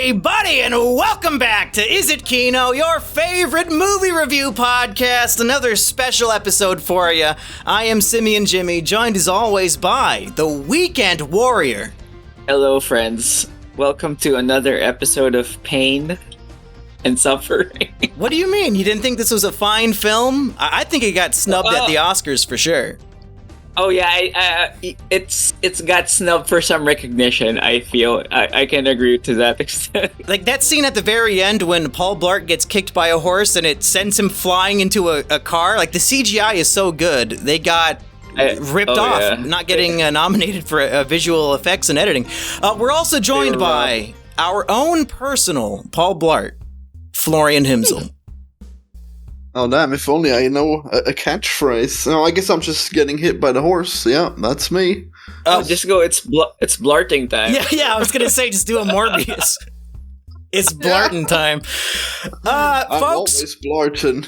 everybody, and welcome back to Is It Kino, your favorite movie review podcast. Another special episode for you. I am Simian Jimmy, joined as always by the Weekend Warrior. Hello, friends. Welcome to another episode of pain and suffering. What do you mean? You didn't think this was a fine film? I think it got snubbed at the Oscars for sure. Oh yeah, it's got snubbed for some recognition. I feel I can agree to that extent. Like that scene at the very end when Paul Blart gets kicked by a horse and it sends him flying into a car. Like the CGI is so good, they got ripped off, not getting nominated for visual effects and editing. We're also joined by our own personal Paul Blart, Florian himself. Oh damn, if only I know a catchphrase. No, I guess I'm just getting hit by the horse. Yeah, that's me. Just go, it's Blarting Time. Yeah, I was gonna say, just do a Morbius. It's Blartin Time. I'm Folks, always Blartin.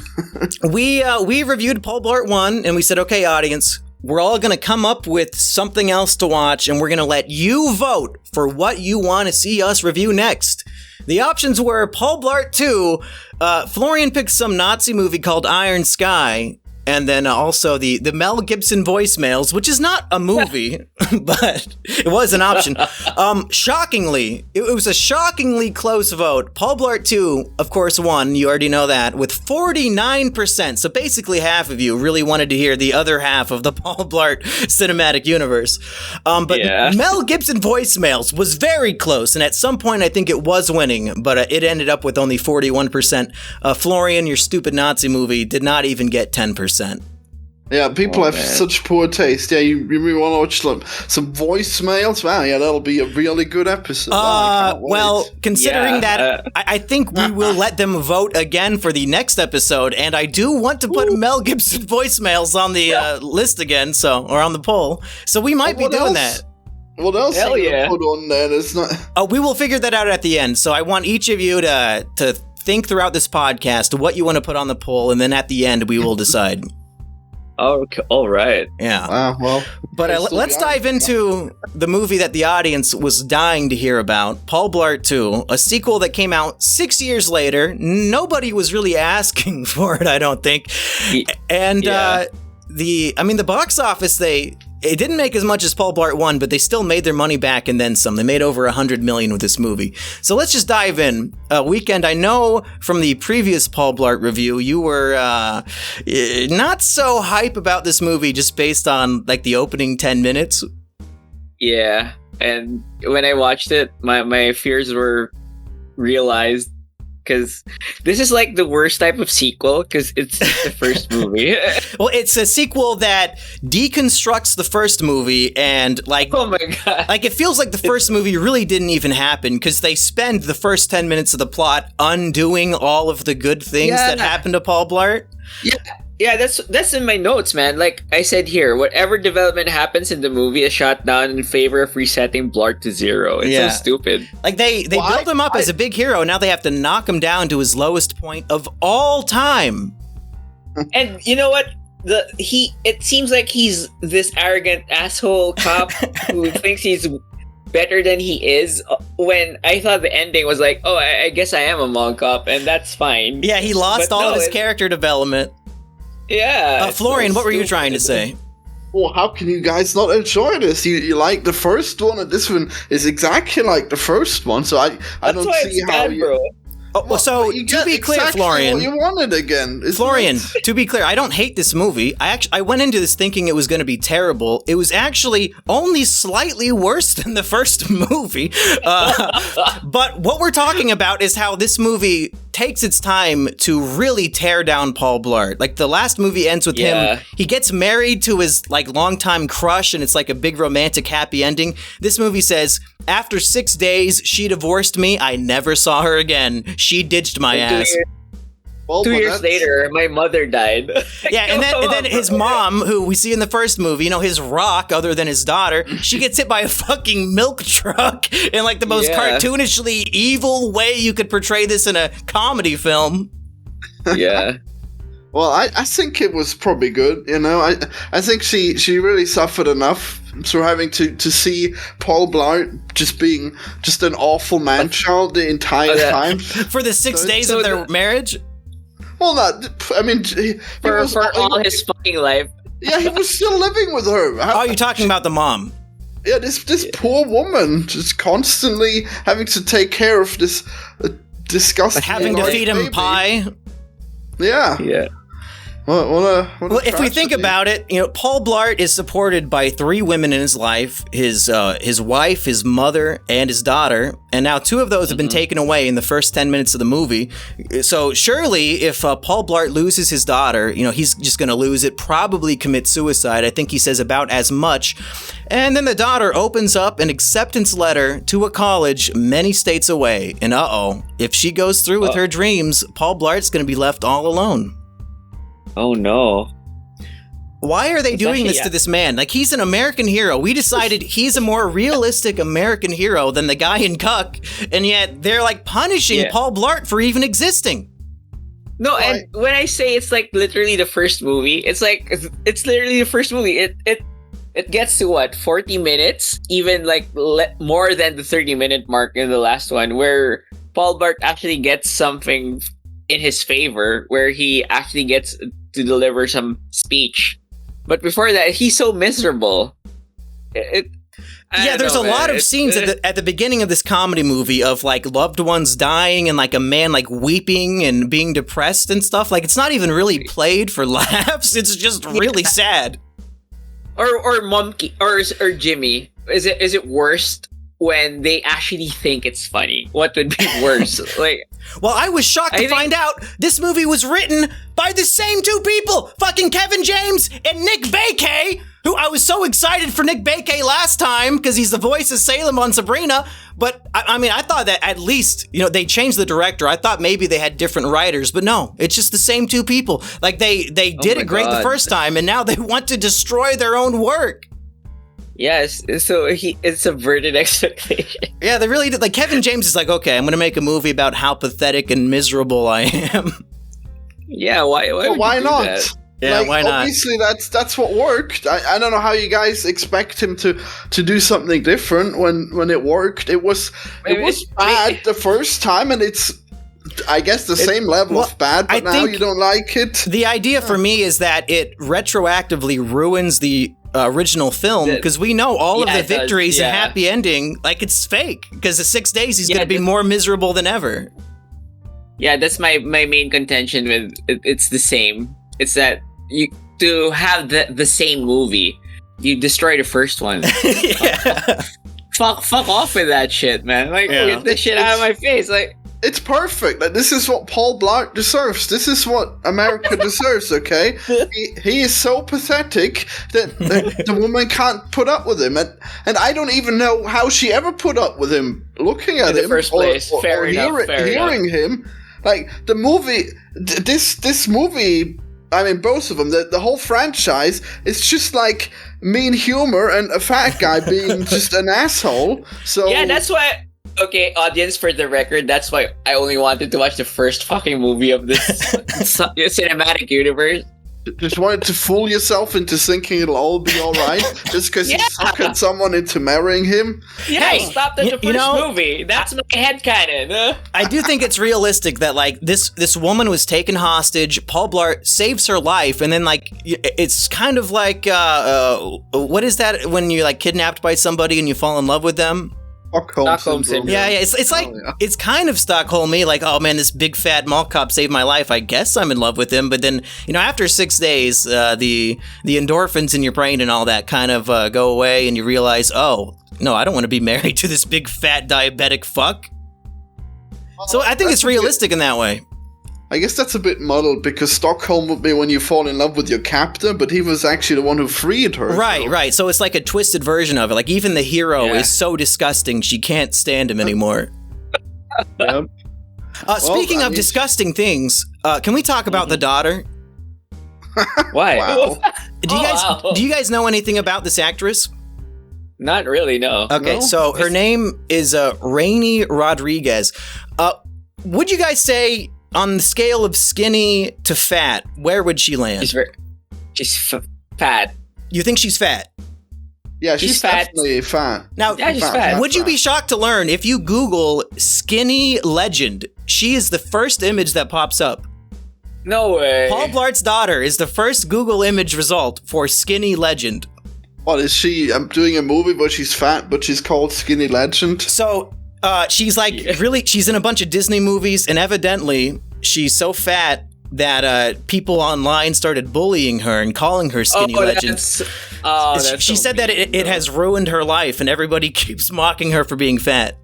we reviewed Paul Blart 1, and we said, okay, audience, we're all gonna come up with something else to watch, and we're gonna let you vote for what you want to see us review next. The options were Paul Blart 2, Florian picked some Nazi movie called Iron Sky, and then also the Mel Gibson voicemails, which is not a movie, but it was an option. Shockingly, it was a shockingly close vote. Paul Blart 2, of course, won. You already know that, with 49%. So basically half of you really wanted to hear the other half of the Paul Blart cinematic universe. But Mel Gibson voicemails was very close, and at some point I think it was winning, but it ended up with only 41%. Florian, your stupid Nazi movie, did not even get 10%. Yeah, people have such poor taste. Yeah, you really want to watch some voicemails? Wow, yeah, that'll be a really good episode. Well, considering that, I think we will let them vote again for the next episode, and I do want to put Mel Gibson voicemails on the list again, or on the poll. So we might be doing that. What else are you gonna put on there? It's not. We will figure that out at the end. So I want each of you to think throughout this podcast what you want to put on the poll, and then at the end we will decide. Oh, okay. All right. Yeah. Wow, well. But let's dive into the movie that the audience was dying to hear about, Paul Blart 2, a sequel that came out 6 years later. Nobody was really asking for it, I don't think. And the box office, it didn't make as much as Paul Blart 1, but they still made their money back and then some. They made over $100 million with this movie. So let's just dive in. Weekend, I know from the previous Paul Blart review, you were not so hype about this movie just based on like the opening 10 minutes. Yeah, and when I watched it, my fears were realized. Because this is like the worst type of sequel, because it's the first movie. Well, it's a sequel that deconstructs the first movie, and like, oh my god, like it feels like the first movie really didn't even happen, because they spend the first 10 minutes of the plot undoing all of the good things that happened to Paul Blart. Yeah, that's in my notes, man. Like I said here, whatever development happens in the movie is shot down in favor of resetting Blart to zero. It's so stupid. Like they build him up as a big hero, now they have to knock him down to his lowest point of all time. And you know what? It seems like he's this arrogant asshole cop who thinks he's better than he is, when I thought the ending was like, oh, I guess I am a mall cop, and that's fine. Yeah, he lost all of his character development. Yeah. Florian, what were you trying to say? Well, how can you guys not enjoy this? You like the first one, and this one is exactly like the first one, so I don't see how you... Bro. Oh, so to be clear, Florian, you wanted again. Florian, to be clear, I don't hate this movie. I went into this thinking it was going to be terrible. It was actually only slightly worse than the first movie. But what we're talking about is how this movie takes its time to really tear down Paul Blart. Like the last movie ends with him. He gets married to his like longtime crush, and it's like a big romantic happy ending. This movie says, after 6 days, she divorced me. I never saw her again. She ditched my ass. Well, 2 years later, my mother died. Yeah, and then his mom, who we see in the first movie, his rock, other than his daughter, she gets hit by a fucking milk truck in like the most cartoonishly evil way you could portray this in a comedy film. Yeah. Well, I think it was probably good. I think she really suffered enough through having to see Paul Blart just being just an awful man-child the entire time. For the 6 days of their marriage? Well, for all his fucking life. Yeah, he was still living with her. You're talking about the mom. Yeah, this poor woman just constantly having to take care of this disgusting... Having to feed him baby. Pie. Yeah. Yeah. Well, if we think about it, Paul Blart is supported by 3 women in his life, his wife, his mother, and his daughter, and now 2 of those have been taken away in the first 10 minutes of the movie. So surely if Paul Blart loses his daughter, he's just going to lose it, probably commit suicide. I think he says about as much. And then the daughter opens up an acceptance letter to a college many states away. And if she goes through with her dreams, Paul Blart's going to be left all alone. Oh no. Why are they doing this to this man? Like, he's an American hero. We decided he's a more realistic American hero than the guy in Cuck, and yet they're like punishing Paul Blart for even existing. No, and when I say it's like literally the first movie, it's literally the first movie. It gets to what, 40 minutes, even like more than the 30-minute mark in the last one, where Paul Blart actually gets something in his favor, where he actually gets to deliver some speech. But before that, he's so miserable. There's a lot of scenes at the beginning of this comedy movie of like loved ones dying and like a man like weeping and being depressed and stuff. Like, it's not even really played for laughs. It's just really sad. Or Monkey or Jimmy. Is it worse when they actually think it's funny? What would be worse? Well, I was shocked to find out this movie was written by the same 2 people, fucking Kevin James and Nick Bakay, who I was so excited for Nick Bakay last time because he's the voice of Salem on Sabrina. But I thought that at least, they changed the director. I thought maybe they had different writers, but no, it's just the same 2 people. Like, they did it great the first time, and now they want to destroy their own work. Yes, so it's subverted expectation. Yeah, they really did. Like, Kevin James is like, okay, I'm going to make a movie about how pathetic and miserable I am. Yeah, why not? That? Yeah, why not? Obviously, that's what worked. I don't know how you guys expect him to do something different when it worked. It was bad the first time, and it's, I guess, the same level of bad, but now you don't like it. The idea for me is that it retroactively ruins the original film, because we know all of the victories and happy ending, like, it's fake, because the 6 days he's going to be more miserable than ever. Yeah, that's my main contention with it's the same. It's that to have the same movie, you destroy the first one. Fuck off with that shit, man. Like, get this shit out of my face. Like, it's perfect. Like, this is what Paul Blart deserves. This is what America deserves, okay? He is so pathetic that the woman can't put up with him. And I don't even know how she ever put up with him looking at him. In the first place. Fair enough. Hearing him. Like, the movie, this movie, I mean, both of them, the whole franchise, it's just like mean humor and a fat guy being just an asshole. So yeah, that's why... Okay, audience, for the record, that's why I only wanted to watch the first fucking movie of this cinematic universe. Just wanted to fool yourself into thinking it'll all be alright, just because you suckered someone into marrying him? Yeah, hey, stop at the first movie. That's my headcanon. I do think it's realistic that, like, this woman was taken hostage, Paul Blart saves her life, and then, like, it's kind of like, what is that when you're, like, kidnapped by somebody and you fall in love with them? Stockholm syndrome. Yeah, it's like, it's kind of Stockholm-y, like, oh man, this big fat mall cop saved my life, I guess I'm in love with him, but then, after 6 days, the endorphins in your brain and all that kind of go away, and you realize, oh, no, I don't want to be married to this big fat diabetic fuck. So I think it's realistic in that way. I guess that's a bit muddled, because Stockholm would be when you fall in love with your captor, but he was actually the one who freed her. Right. So it's like a twisted version of it. Like, even the hero is so disgusting, she can't stand him anymore. Yep. Speaking of disgusting things, can we talk about the daughter? Why? Wow. Do you guys know anything about this actress? Not really, no. Okay, so her name is Rainy Rodriguez. Would you guys say on the scale of skinny to fat, where would she land? She's fat. You think she's fat? Yeah, she's fat. definitely fat. Now, Yeah, she's fat. would you be shocked to learn if you Google skinny legend, she is the first image that pops up. No way. Paul Blart's daughter is the first Google image result for skinny legend. What is she? I'm doing a movie where she's fat, but she's called Skinny Legend. So, she's like she's in a bunch of Disney movies, and evidently she's so fat that people online started bullying her and calling her Skinny Legend. She said that it has ruined her life, and everybody keeps mocking her for being fat.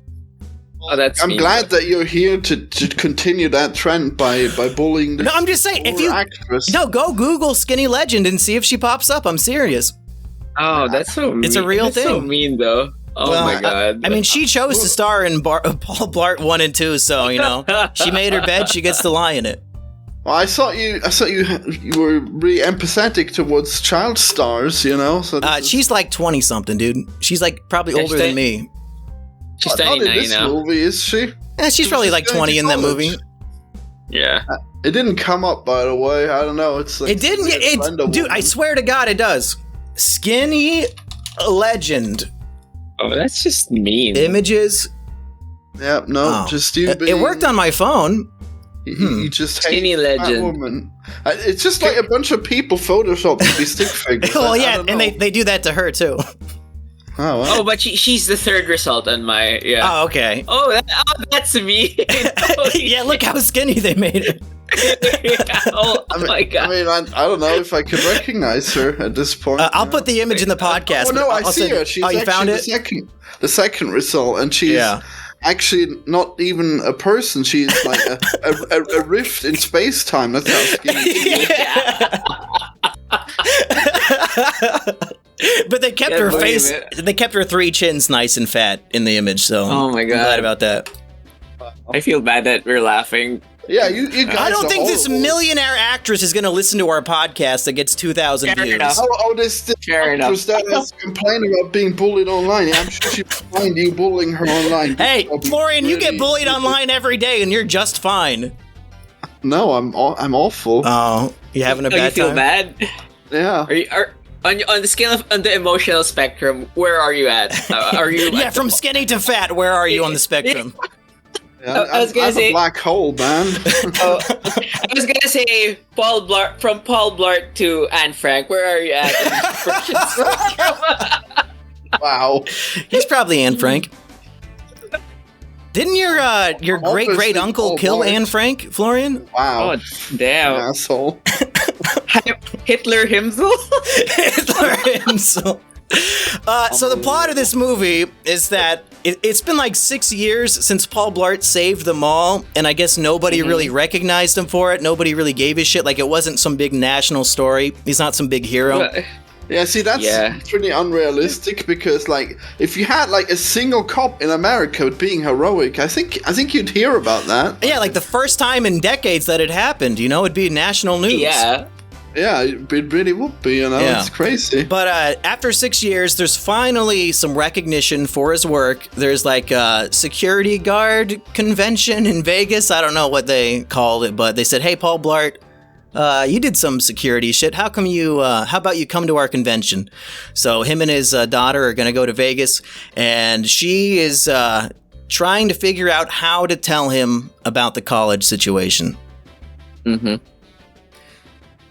I'm glad that you're here to continue that trend by bullying the I'm just saying, actress. go Google Skinny Legend and see if she pops up. I'm serious. Oh, that's so mean. It's a real thing. So mean, though. Oh my god. I mean, she chose to star in Paul Blart 1 and 2, so, she made her bed, she gets to lie in it. Well, I thought you were really empathetic towards child stars, So she's like 20-something, dude. She's like probably older than me. She's not in 39 this now. movie, is she? Yeah, she's probably like 20 in that movie. Yeah. It didn't come up, by the way. I don't know. It's like It didn't. Dude, I swear to God, it does. Skinny Legend. Oh, that's just mean. Images. Yeah, no, just you. It worked on my phone. You just hate Skinny Legend. that woman. It's just like a bunch of people photoshopped these stick figures. Well, yeah, and they do that to her too. Oh, wow. Oh, but she's the third result on my Oh, okay. That's me. Yeah, look how skinny they made her. My god. I mean, I don't know if I could recognize her at this point. I'll put the image in the podcast. Oh no, I I'll see send- her. She's you found actually it? the second result, and she's actually not even a person. She's like a rift in space time. That's how skinny she is. But they kept her face. They kept her 3 chins nice and fat in the image. So Oh my god. I'm glad about that. I feel bad that we're laughing. Yeah, you guys I don't are think this horrible. millionaire actress is going to listen to our podcast that gets 2,000 Fair views. enough. This Fair enough. actress that has complained about being bullied online. Yeah, I'm sure she'll find you bullying her online. Hey, That'll be Florian, you get really- bullied online every day, and you're just fine. No, I'm awful. Oh, you having a Oh, you bad feel time? bad? Yeah. On the scale of on the emotional spectrum, where are you at? Are you? Yeah, from skinny to fat, where are you on the spectrum? Yeah, I was gonna I'm say- a black hole, man. I was gonna say Paul Blart, from Paul Blart to Anne Frank. Where are you at? In the spectrum? Wow. He's probably Anne Frank. Didn't your great great uncle Paul kill Blart. Anne Frank, Florian? Wow. Oh damn! Asshole. Hitler himself. So the plot of this movie is that it's been like 6 years since Paul Blart saved the mall, and I guess nobody really recognized him for it. Nobody really gave a shit. Like, it wasn't some big national story. He's not some big hero. Yeah, see, that's pretty unrealistic because, like, if you had like a single cop in America being heroic, I think you'd hear about that. Yeah, like the first time in decades that it happened, it'd be national news. Yeah. Yeah, it really would be, Yeah. It's crazy. But after 6 years, there's finally some recognition for his work. There's like a security guard convention in Vegas. I don't know what they called it, but they said, "Hey, Paul Blart, you did some security shit. How about you come to our convention?" So him and his daughter are gonna go to Vegas, and she is trying to figure out how to tell him about the college situation. Mm-hmm.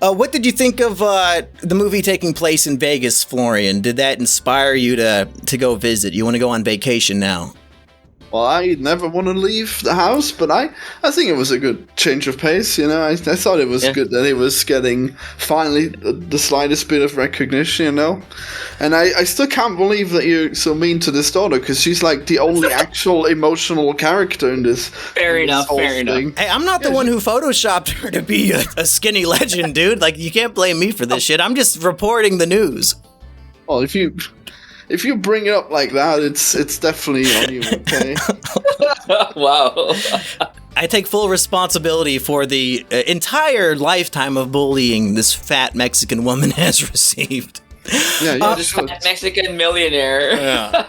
What did you think of the movie taking place in Vegas, Florian? Did that inspire you to go visit? You want to go on vacation now? Well, I never want to leave the house, but I think it was a good change of pace, I thought it was good that he was getting finally the slightest bit of recognition, And I still can't believe that you're so mean to this daughter, because she's like the only actual emotional character in this. Fair enough. Hey, I'm not the one who photoshopped her to be a skinny legend, dude. Like, you can't blame me for this shit. I'm just reporting the news. Well, if you bring it up like that, it's definitely on you, okay? Wow. I take full responsibility for the entire lifetime of bullying this fat Mexican woman has received. Yeah, Just fat Mexican millionaire. Yeah.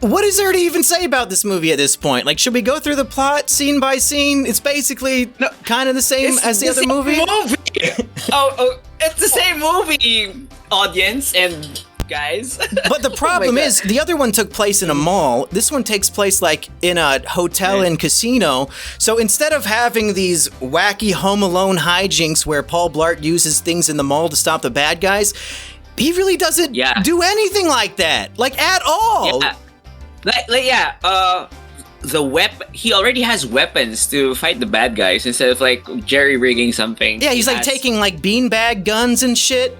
What is there to even say about this movie at this point? Like, should we go through the plot scene by scene? It's basically kind of the same as the other movie. It's the same movie, audience and guys. But the problem is, the other one took place in a mall. This one takes place like in a hotel and casino. So instead of having these wacky Home Alone hijinks where Paul Blart uses things in the mall to stop the bad guys, he really doesn't do anything like that, like at all. He already has weapons to fight the bad guys instead of like jerry rigging something. Yeah, he's like taking like beanbag guns and shit.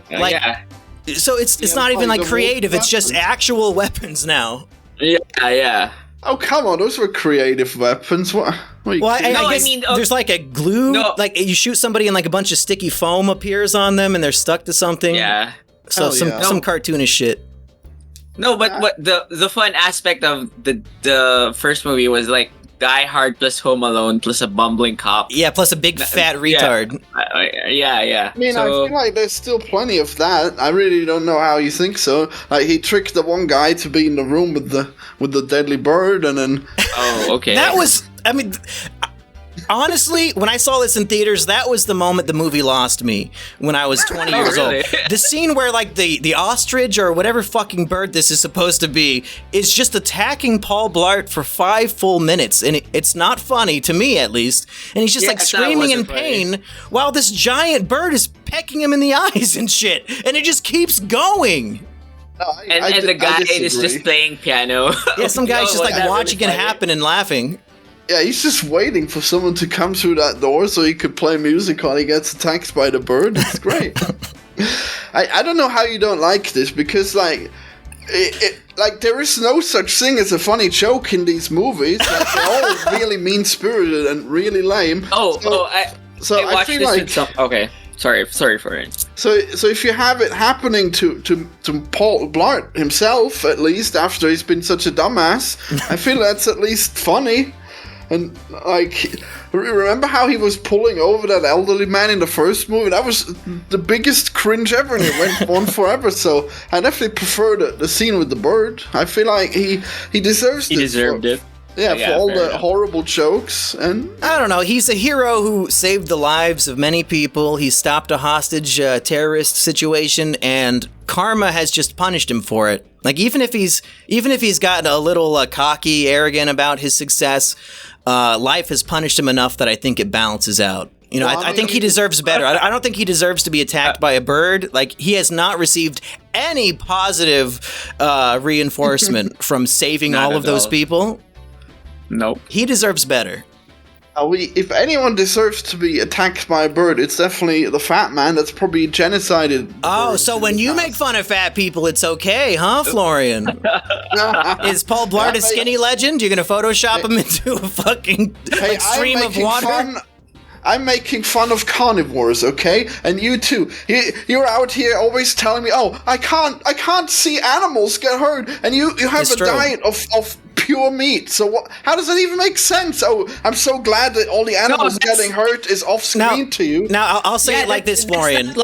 So it's not even like creative. It's just actual weapons now. Yeah. Oh come on, those were creative weapons. What? I guess there's like a glue. Like you shoot somebody and like a bunch of sticky foam appears on them and they're stuck to something. Yeah. So some cartoonish shit. No, but what the fun aspect of the first movie was like Die Hard plus Home Alone plus a bumbling cop. Yeah, plus a big fat retard. Yeah. I mean, I feel like there's still plenty of that. I really don't know how you think so. Like he tricked the one guy to be in the room with the deadly bird, and then. Oh, okay. That was. I mean. Honestly, when I saw this in theaters, that was the moment the movie lost me when I was 20 years old. The scene where, like, the ostrich or whatever fucking bird this is supposed to be is just attacking Paul Blart for 5 full minutes. And it's not funny, to me at least. And he's just, like, screaming in pain while this giant bird is pecking him in the eyes and shit. And it just keeps going. No, and the guy is just playing piano. Yeah, some guy's just, like, watching it happen and laughing. Yeah, he's just waiting for someone to come through that door so he could play music while he gets attacked by the bird. It's great. I don't know how you don't like this, because like there is no such thing as a funny joke in these movies. Like, they're all really mean-spirited and really lame. I feel like okay. Sorry for it. So if you have it happening to Paul Blart himself, at least after he's been such a dumbass, I feel that's at least funny. And, like, remember how he was pulling over that elderly man in the first movie? That was the biggest cringe ever, and it went on forever. So I definitely prefer the scene with the bird. I feel like he deserves it. He deserved it. Yeah, for all the horrible jokes. And I don't know. He's a hero who saved the lives of many people. He stopped a hostage terrorist situation, and karma has just punished him for it. Like, even if he's gotten a little cocky, arrogant about his success, life has punished him enough that I think it balances out. You know, I think he deserves better. I don't think he deserves to be attacked by a bird. Like, he has not received any positive reinforcement from saving all of those people. Nope. He deserves better. If anyone deserves to be attacked by a bird, it's definitely the fat man that's probably genocided. Oh, so when you make fun of fat people, it's okay, huh, Florian? Is Paul Blart a skinny legend? You're gonna Photoshop him into a fucking stream of water? I'm making fun of carnivores, okay? And you too. You're out here always telling me, "Oh, I can't see animals get hurt," and you have a diet of pure meat. So what? How does that even make sense? Oh, I'm so glad that all the animals getting hurt is off screen to you. Now I'll say it like this, Florian.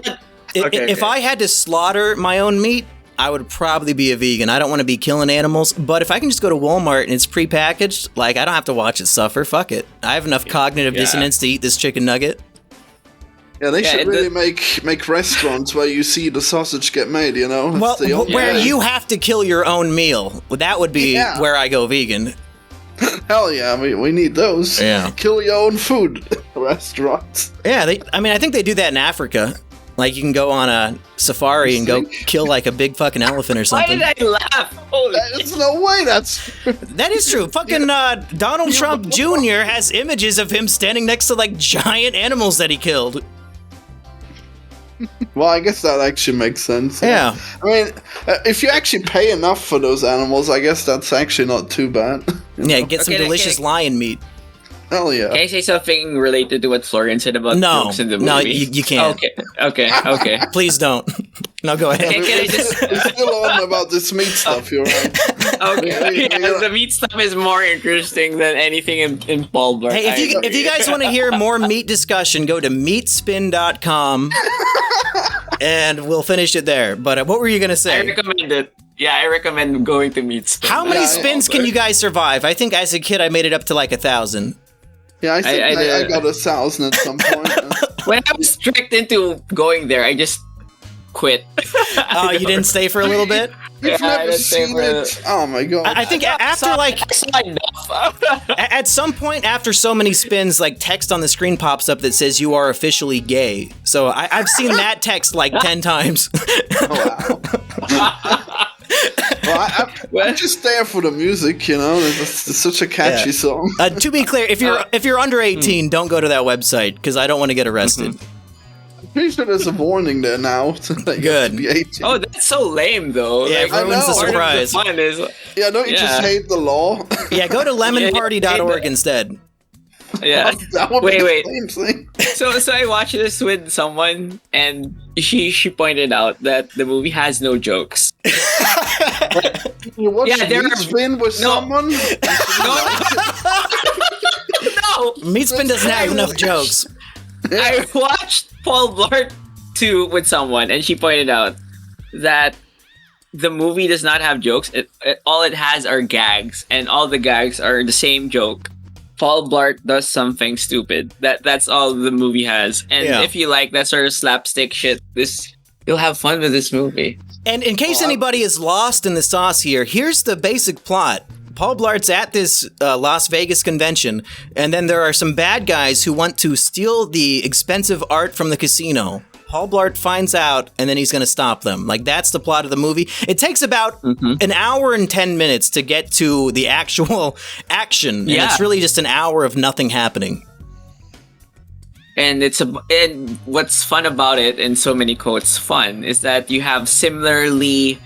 If I had to slaughter my own meat, I would probably be a vegan. I don't want to be killing animals, but if I can just go to Walmart and it's prepackaged, like, I don't have to watch it suffer. Fuck it. I have enough cognitive dissonance to eat this chicken nugget. Yeah, they should really make restaurants where you see the sausage get made, you know? Well, where you have to kill your own meal. That would be where I go vegan. Hell yeah, we need those. Yeah. Kill your own food restaurants. Yeah, I think they do that in Africa. Like, you can go on a safari and go kill, like, a big fucking elephant or something. Why did I laugh? There's no way that's... That is true. Fucking Donald Trump Jr. has images of him standing next to, like, giant animals that he killed. Well, I guess that actually makes sense. Yeah. I mean, if you actually pay enough for those animals, I guess that's actually not too bad. Yeah, get some delicious lion meat. Hell yeah. Can I say something related to what Florian said about jokes in the movie? No, you can't. Okay. Please don't. No, go ahead. Can I just... We're still on about this meat stuff, you're right. Okay, the meat stuff is more interesting than anything in Paul Blart. Hey, if you guys want to hear more meat discussion, go to meatspin.com and we'll finish it there. But what were you going to say? I recommend it. Yeah, I recommend going to meet spin. How many spins can you guys survive? I think as a kid I made it up to like 1,000. Yeah, I think I got 1,000 at some point. When I was tricked into going there, I just quit. Oh, you didn't stay for a little bit? You've never seen it? Oh my god. I think after like at some point after so many spins, like text on the screen pops up that says you are officially gay. So I've seen that text like 10 times. Oh, wow. Well, I'm just there for the music, you know. It's such a catchy song. To be clear, if you're under 18, don't go to that website because I don't want to get arrested. I'm pretty sure there's a warning there now. That you have to be 18. Oh, that's so lame, though. Yeah, like, it ruins the surprise. The fun is, yeah, don't you just hate the law? Yeah, go to lemonparty.org instead. Yeah. That would be wait. the same thing. So I watched this with someone, and she pointed out that the movie has no jokes. You watch Meat Spin with someone? No. Meat Spin doesn't have enough jokes. I watched Paul Blart 2 with someone, and she pointed out that the movie does not have jokes. All it has are gags, and all the gags are the same joke. Paul Blart does something stupid. That's all the movie has. And if you like that sort of slapstick shit, you'll have fun with this movie. And in case anybody is lost in the sauce here, here's the basic plot. Paul Blart's at this Las Vegas convention, and then there are some bad guys who want to steal the expensive art from the casino. Paul Blart finds out, and then he's going to stop them. Like, that's the plot of the movie. It takes about an hour and 10 minutes to get to the actual action, and it's really just an hour of nothing happening. And and what's fun about it, in so many quotes fun, is that you have similarly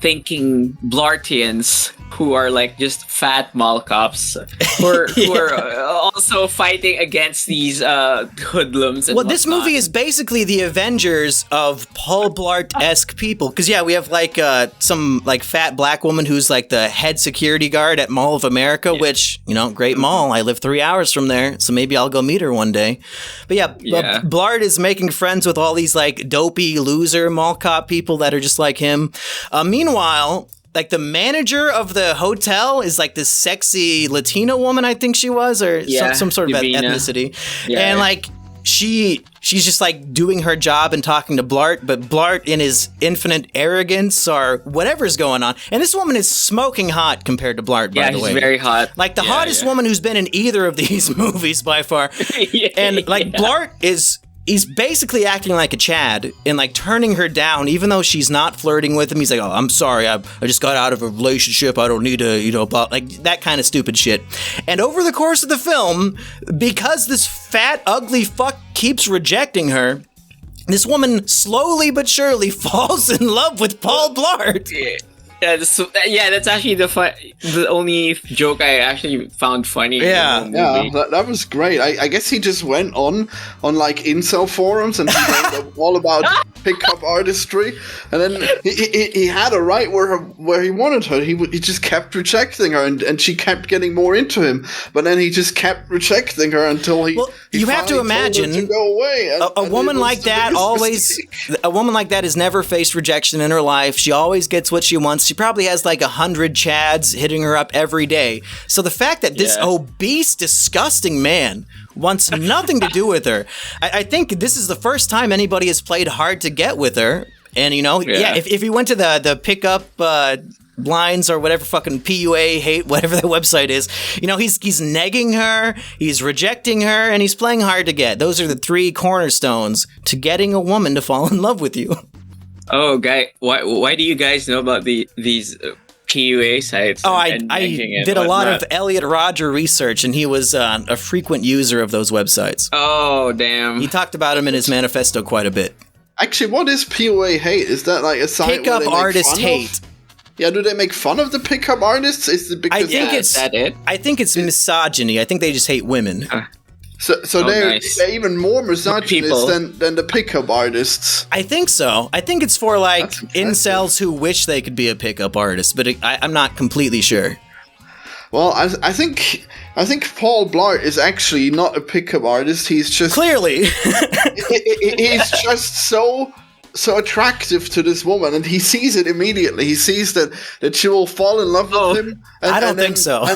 thinking Blartians who are like just fat mall cops who are also fighting against these hoodlums. And this movie is basically the Avengers of Paul Blart-esque people. Because we have like some like fat black woman who's like the head security guard at Mall of America, which, great mall. I live 3 hours from there, so maybe I'll go meet her one day. But Blart is making friends with all these like dopey loser mall cop people that are just like him. Meanwhile, like the manager of the hotel is like this sexy Latino woman, I think she was, or some sort of ethnicity. And like she's just like doing her job and talking to Blart, but Blart in his infinite arrogance or whatever's going on. And this woman is smoking hot compared to Blart, by the way. Yeah, she's very hot. Like the hottest woman who's been in either of these movies by far. And like Blart he's basically acting like a Chad and like turning her down, even though she's not flirting with him. He's like, "Oh, I'm sorry, I just got out of a relationship. I don't need to, like that kind of stupid shit." And over the course of the film, because this fat, ugly fuck keeps rejecting her, this woman slowly but surely falls in love with Paul Blart. That's actually the only joke I actually found funny. That was great. I guess he just went on like incel forums and he learned all about pickup artistry, and then he had her right where he wanted her. He just kept rejecting her, and she kept getting more into him. But then he just kept rejecting her until he. Well, you have to imagine to go away. A woman like that a woman like that has never faced rejection in her life. She always gets what she wants. She probably has like 100 Chads hitting her up every day. So the fact that this obese, disgusting man wants nothing to do with her, I think this is the first time anybody has played hard to get with her. And if you went to the pickup lines or whatever fucking PUA hate, whatever the website is, he's negging her, he's rejecting her, and he's playing hard to get. Those are the 3 cornerstones to getting a woman to fall in love with you. Oh, guy, why do you guys know about these PUA sites? Oh, I did a lot of Elliot Rodger research, and he was a frequent user of those websites. Oh, damn. He talked about them in his manifesto quite a bit. Actually, what is PUA hate? Is that like a site Pickup artist hate. Yeah, do they make fun of the pickup artists? Is it because is that it? I think it's misogyny. I think they just hate women. So they're even more misogynist than the pickup artists. I think so. I think it's for like incels who wish they could be a pickup artist, but I'm not completely sure. Well, I think Paul Blart is actually not a pickup artist. He's just clearly he's just so so attractive to this woman, and he sees it immediately. He sees that she will fall in love with him. I don't think so.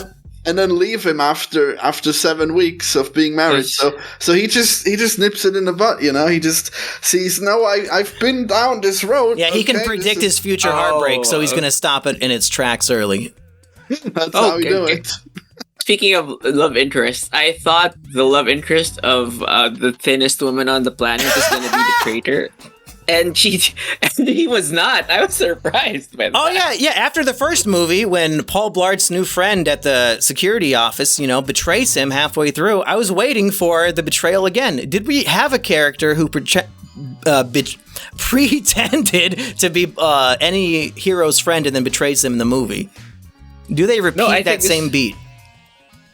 And then leave him after 7 weeks of being married. So he just nips it in the butt, you know. He just sees, no, I've been down this road. Yeah, he can predict his future heartbreak, so he's gonna stop it in its tracks early. That's how we do it. Speaking of love interest, I thought the love interest of the thinnest woman on the planet was going to be the traitor. And he was not. I was surprised by that. Oh, yeah. After the first movie, when Paul Blart's new friend at the security office, you know, betrays him halfway through, I was waiting for the betrayal again. Did we have a character who pretended to be any hero's friend and then betrays them in the movie? Do they repeat that same beat?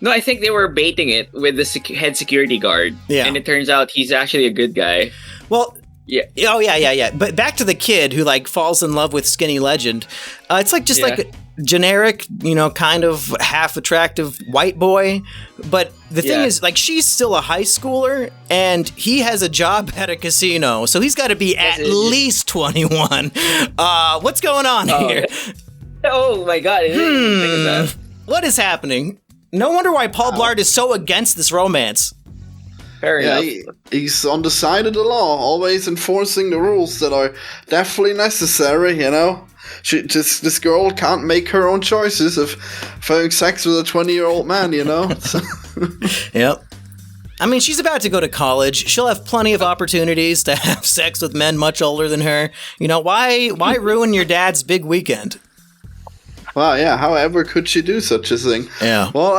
No, I think they were baiting it with the head security guard. Yeah. And it turns out he's actually a good guy. Well... Yeah. Oh, yeah. But back to the kid who, like, falls in love with Skinny Legend. It's like like a generic, you know, kind of half-attractive white boy. But the thing is, like, she's still a high schooler, and he has a job at a casino. So he's got to be at least 21. What's going on here? Oh, my God. I didn't even think of that. What is happening? No wonder why Paul Blart is so against this romance. Fair enough. He's on the side of the law, always enforcing the rules that are definitely necessary, you know? This girl can't make her own choices of having sex with a 20-year-old man, you know? Yep. I mean, she's about to go to college. She'll have plenty of opportunities to have sex with men much older than her. You know, why ruin your dad's big weekend? Well, yeah, however could she do such a thing? Yeah. Well,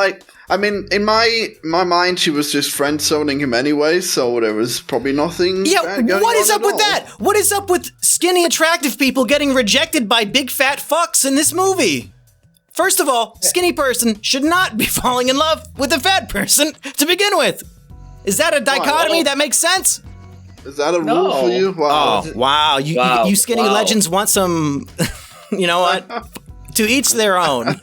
I mean, in my mind, she was just friend-zoning him anyway, so there was probably nothing. Yeah, what is up with that? What is up with skinny, attractive people getting rejected by big fat fucks in this movie? First of all, skinny person should not be falling in love with a fat person to begin with. Is that a dichotomy that makes sense? Is that a rule for you? Wow. Oh, wow. You skinny legends want some, you know what? To each their own.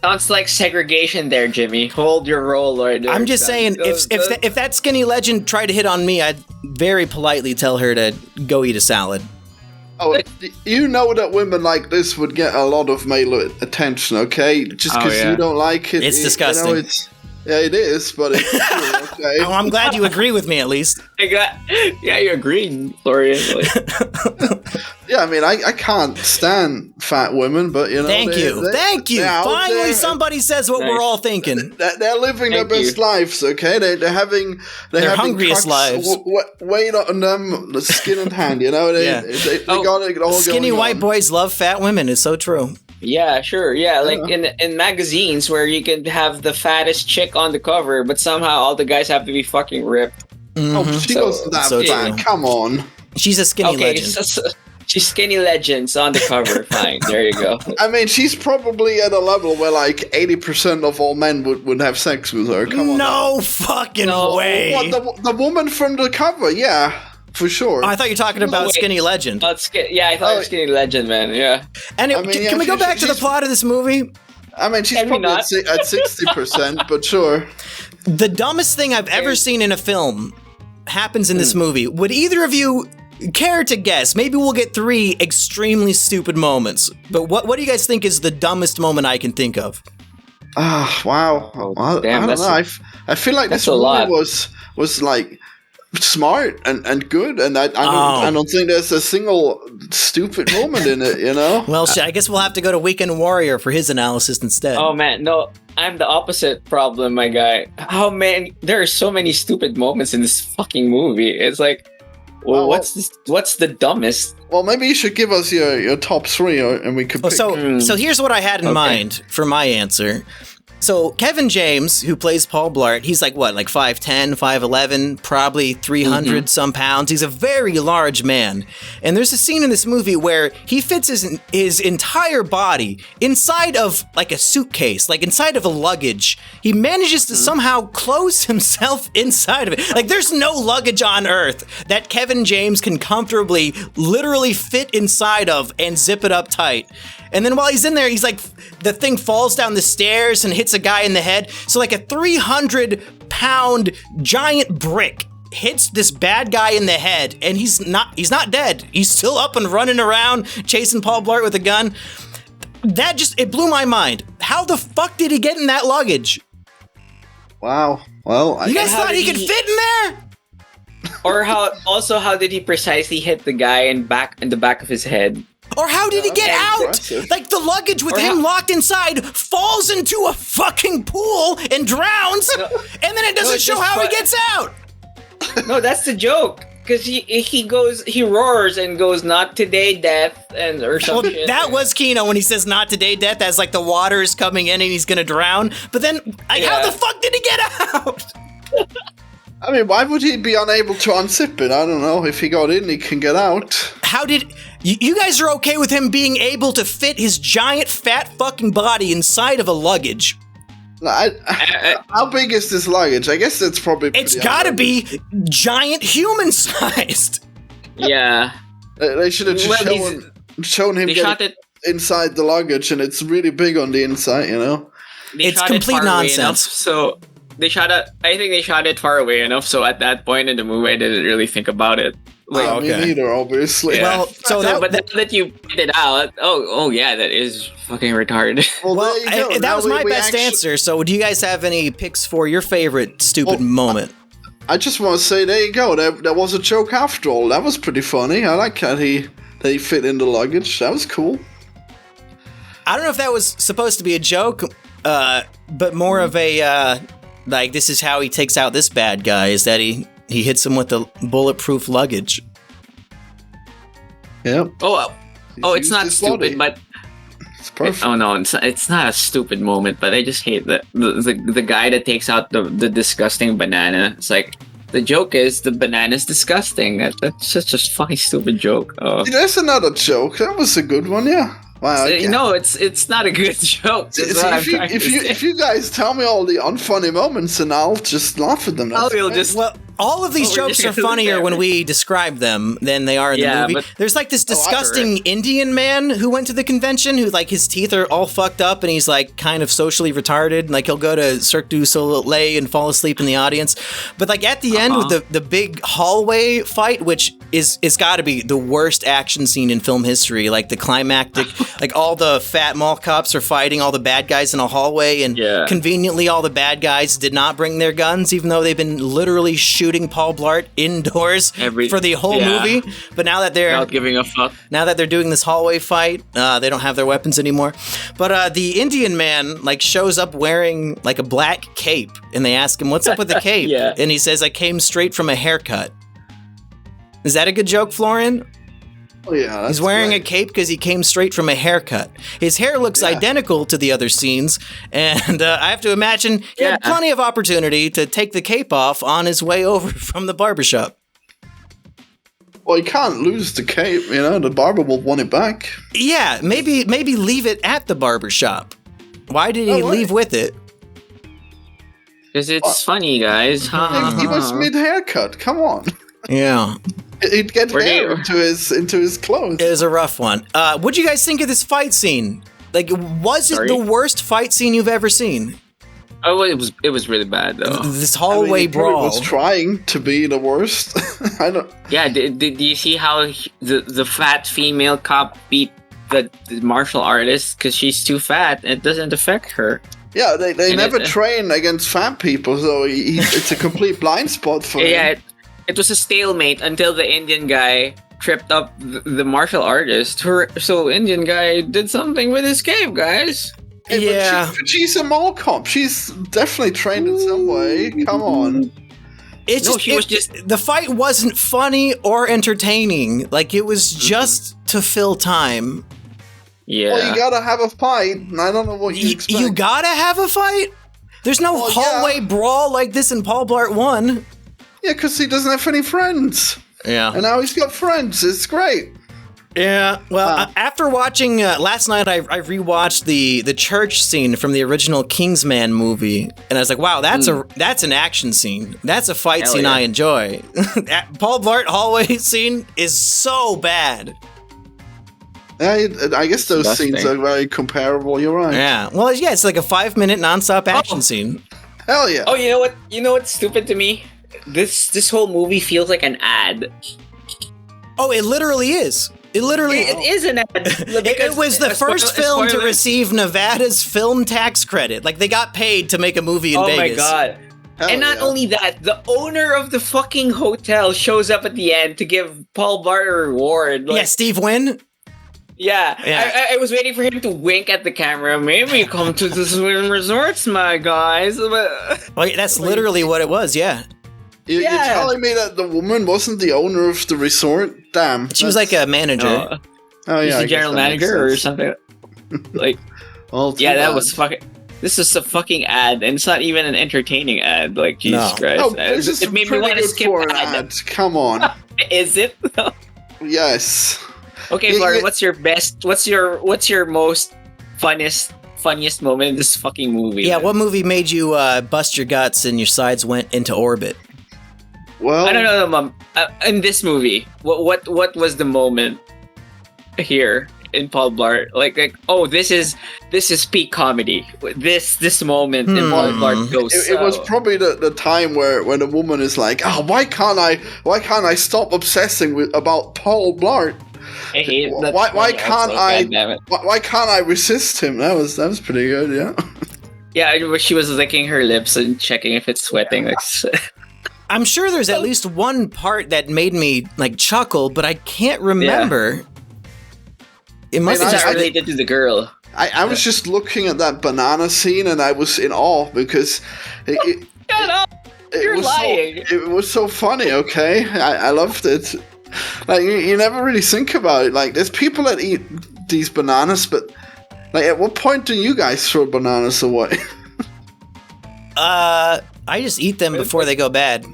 Sounds like segregation there, Jimmy. Hold your roll, Lord. I'm just saying, if that skinny legend tried to hit on me, I'd very politely tell her to go eat a salad. Oh, you know that women like this would get a lot of male attention, okay? Just because you don't like it. It's disgusting. You know, yeah, it is, but it's true, okay? Oh, I'm glad you agree with me, at least. You agreed, Florian. Yeah, I mean, I can't stand fat women, but, you know... Thank you. Finally, somebody says what we're all thinking. They're living their best lives, okay? They're having their hungriest lives. Weight on them, the skin in hand, you know? They got it all skinny going white on. boys love fat women. It's so true. Yeah, sure. Yeah, like in magazines where you can have the fattest chick on the cover, but somehow all the guys have to be fucking ripped. Oh, she goes to that fat. Come on. She's a skinny legend. She's skinny legends on the cover. Fine, there you go. I mean, she's probably at a level where like 80% of all men would have sex with her. Come on. No fucking way. What, the woman from the cover? Yeah. For sure. Oh, I thought you were talking about Skinny Legend. I thought it was Skinny Legend, man. Yeah. And can we go back to the plot of this movie? I mean, she's probably at 60%, but sure. The dumbest thing I've ever seen in a film happens in this movie. Would either of you care to guess? Maybe we'll get 3 extremely stupid moments. But what do you guys think is the dumbest moment I can think of? Wow. I don't know. I feel like this movie was like smart and good, and I don't think there's a single stupid moment in it, you know? Well, I guess we'll have to go to Weekend Warrior for his analysis instead. Oh man, no, I'm the opposite problem, my guy. Oh man, there are so many stupid moments in this fucking movie. It's like, what's the dumbest? Well, maybe you should give us your top 3, and we could pick. So here's what I had in mind for my answer. So Kevin James, who plays Paul Blart, he's like what, like 5'10", 5'11", probably 300 some pounds. He's a very large man. And there's a scene in this movie where he fits his entire body inside of like a suitcase, like inside of a luggage. He manages to somehow close himself inside of it. Like there's no luggage on Earth that Kevin James can comfortably, literally fit inside of and zip it up tight. And then while he's in there, he's like, the thing falls down the stairs and hits a guy in the head. So like a 300-pound giant brick hits this bad guy in the head, and he's not dead. He's still up and running around chasing Paul Blart with a gun. It blew my mind. How the fuck did he get in that luggage? Wow. Well, you guys thought he could fit in there? Or how did he precisely hit the guy in the back of his head? Or how did he get out? impressive. Like, the luggage with him locked inside falls into a fucking pool and drowns, and then it doesn't show how he gets out. No, that's the joke. Because he roars and goes, "Not today, death," or something. Well, that was Kino when he says "not today, death," as like the water is coming in and he's gonna drown. But then, how the fuck did he get out? I mean, why would he be unable to unzip it? I don't know. If he got in, he can get out. How did you guys are okay with him being able to fit his giant fat fucking body inside of a luggage? How big is this luggage? I guess it's probably. It's gotta be giant human sized. Yeah. They should have just shown him get inside the luggage, and it's really big on the inside, you know? It's complete nonsense. So I think they shot it far away enough, so at that point in the movie I didn't really think about it. Me neither, obviously. Yeah. Well, but now that you put it out, oh yeah, that is fucking retarded. Well, there you go. That was my best answer. So, do you guys have any picks for your favorite stupid moment? I just want to say, there you go. There was a joke after all. That was pretty funny. I like how he fit in the luggage. That was cool. I don't know if that was supposed to be a joke, but more of a like, this is how he takes out this bad guy. Is that he hits him with the bulletproof luggage? Yep. Oh, it's not stupid, but it's perfect. It's not a stupid moment, but I just hate the guy that takes out the disgusting banana. It's like, the joke is the banana's disgusting. That's such a fucking stupid joke. Oh. There's another joke. That was a good one, yeah. Wow. No, it's not a good joke. If you guys tell me all the unfunny moments, and I'll just laugh at them. All of these jokes are funnier when we describe them than they are in the movie. There's like this disgusting Indian man who went to the convention, who like his teeth are all fucked up and he's like kind of socially retarded. Like he'll go to Cirque du Soleil and fall asleep in the audience. But like at the end with the big hallway fight, which is got to be the worst action scene in film history. Like the climactic, like all the fat mall cops are fighting all the bad guys in a hallway, and conveniently all the bad guys did not bring their guns, even though they've been literally shooting Paul Blart indoors for the whole movie. But now that they're not giving a fuck, now that they're doing this hallway fight, they don't have their weapons anymore. But the Indian man like shows up wearing like a black cape, and they ask him, "What's up with the cape?" And he says, "I came straight from a haircut." Is that a good joke, Florian? Oh yeah, he's wearing a cape because he came straight from a haircut. His hair looks identical to the other scenes, and I have to imagine he had plenty of opportunity to take the cape off on his way over from the barbershop. Well, he can't lose the cape, you know. The barber will want it back. Yeah, maybe leave it at the barbershop. Why did he leave with it? Because it's funny, guys. He was mid-haircut. Come on. Yeah. He'd get hair into his clothes. It was a rough one. What'd you guys think of this fight scene? Like, was it the worst fight scene you've ever seen? Oh, it was really bad though. This hallway brawl was trying to be the worst. I don't. Yeah, did you see how the fat female cop beat the martial artist because she's too fat? It doesn't affect her. Yeah, they never train against fat people, so it's a complete blind spot for him. Yeah. It was a stalemate until the Indian guy tripped up the martial artist. So Indian guy did something with his cape, guys. Yeah. But she's a mall cop. She's definitely trained in some way. Come on. The fight wasn't funny or entertaining. Like, it was just to fill time. Yeah. Well, you gotta have a fight, and I don't know what you expect. You gotta have a fight? There's no hallway brawl like this in Paul Blart 1. Yeah, because he doesn't have any friends. Yeah. And now he's got friends. It's great. Yeah. Well, after watching last night, I rewatched the church scene from the original Kingsman movie, and I was like, "Wow, that's an action scene. That's a fight scene I enjoy." Paul Blart hallway scene is so bad. I guess those scenes are very comparable. You're right. Yeah. Well, yeah, it's like a 5-minute nonstop action scene. Hell yeah. Oh, you know what? You know what's stupid to me? this whole movie feels like an ad. Oh, it literally is. It literally It is an ad. It was the first film to receive Nevada's film tax credit. Like, they got paid to make a movie in Vegas. Oh my god. Hell and not yeah. only that, the owner of the fucking hotel shows up at the end to give Paul Blart a reward. Yeah, Steve Wynn. Yeah. Yeah. I was waiting for him to wink at the camera. Maybe come to the Swim Resorts, my guys. But Well, that's literally what it was, yeah. You're telling me that the woman wasn't the owner of the resort? Damn. She was like a manager. Oh he's yeah, the I guess general that makes manager or sense. something. Like, Well, too yeah, that bad. was fucking. This is a fucking ad, and it's not even an entertaining ad. Like, Jesus No. Christ. Oh, this is it made me pretty want to good skip for an ad. ad. Come on. Is it? Yes. Okay, Yeah, Florian, yeah. what's your best? What's your most funniest moment in this fucking movie? Yeah, what movie made you bust your guts and your sides went into orbit? Well, I don't know, Mom. In this movie, what was the moment here in Paul Blart? Like, oh, this is peak comedy. This moment in Paul Blart goes. It was probably the time where when a woman is like, "Oh, why can't I stop obsessing about Paul Blart? I hate that Why movie can't also, I? goddammit. Why can't I resist him?" That was pretty good, yeah. Yeah, she was licking her lips and checking if it's sweating. Like, I'm sure there's at least one part that made me like chuckle, but I can't remember. It must Man, have it's just not related to the girl. I was just looking at that banana scene and I was in awe because it Shut up! You're was lying. it was so funny. Okay, I loved it. Like you never really think about it. Like there's people that eat these bananas, but like at what point do you guys throw bananas away? I just eat them before they go bad.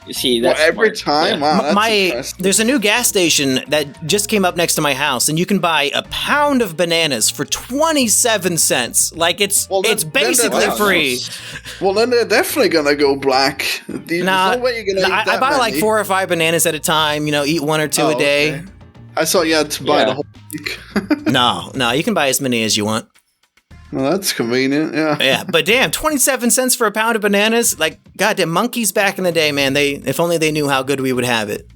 You see, Well, that's every smart. time. Yeah. Wow, that's impressive. There's a new gas station that just came up next to my house, and you can buy a pound of bananas for 27 cents. Like it's Well, then- it's then basically that's- free. Well, then they're definitely gonna go black. There's Nah, no way you're gonna eat I that buy like many. 4 or 5 bananas at a time. You know, eat 1 or 2 Oh, a day. okay. I thought you had to buy Yeah. the whole week. No, you can buy as many as you want. Well, that's convenient. Yeah. Yeah, but damn, 27 cents for a pound of bananas? Like, goddamn, monkeys back in the day, man. If only they knew how good we would have it.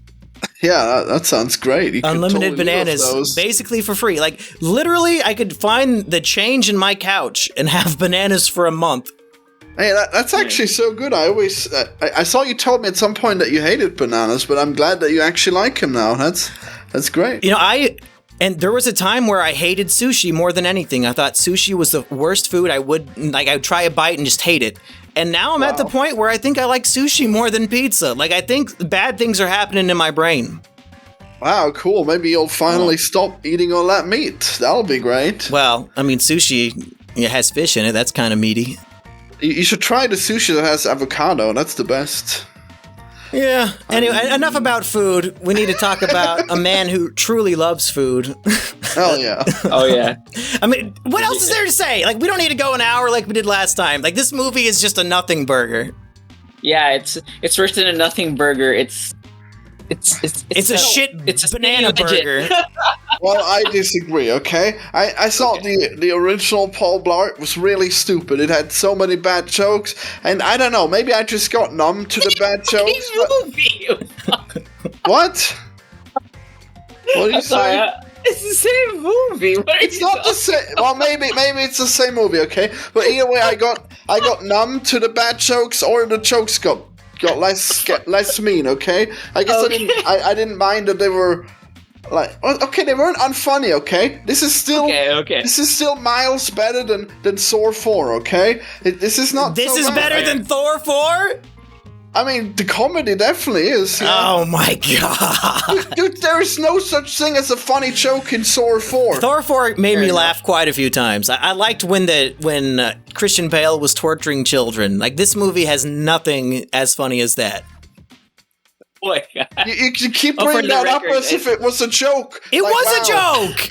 Yeah, that sounds great. You could Unlimited totally live bananas, those. basically for free. Like, literally, I could find the change in my couch and have bananas for a month. Hey, that's actually so good. I always, I saw you told me at some point that you hated bananas, but I'm glad that you actually like them now. That's great. You know, and there was a time where I hated sushi more than anything. I thought sushi was the worst food. I would try a bite and just hate it. And now I'm at the point where I think I like sushi more than pizza. Like, I think bad things are happening in my brain. Wow, cool. Maybe you'll finally stop eating all that meat. That'll be great. Well, I mean, sushi has fish in it. That's kind of meaty. You should try the sushi that has avocado. That's the best. Yeah. Anyway, enough about food. We need to talk about a man who truly loves food. Hell yeah. Oh yeah. I mean, what else is there to say? Like, we don't need to go an hour like we did last time. Like, this movie is just a nothing burger. Yeah, it's worse than a nothing burger. It's a shit it's a banana skinny legend. burger. Well, I disagree, okay? I thought the original Paul Blart was really stupid. It had so many bad jokes, and I don't know, maybe I just got numb to the bad jokes. Movie. What? What do you Sorry, say? it's the same movie. What are It's you not the same. Well, maybe it's the same movie, okay? But either way, I got numb to the bad jokes, or the jokes got less mean, okay? I guess Okay. I didn't mind that they were like, okay, they weren't unfunny, okay? This is still Okay. This is still miles better than Thor 4, okay? This is not. This so is bad. better than Thor 4? I mean, the comedy definitely is. Yeah. Oh my god. Dude, there is no such thing as a funny joke in Thor 4. Thor 4 made me enough. laugh quite a few times. I liked when Christian Bale was torturing children. Like, this movie has nothing as funny as that. Boy. You keep Oh, for bringing the that up record, as if it was a joke. It Like, was wow. a joke!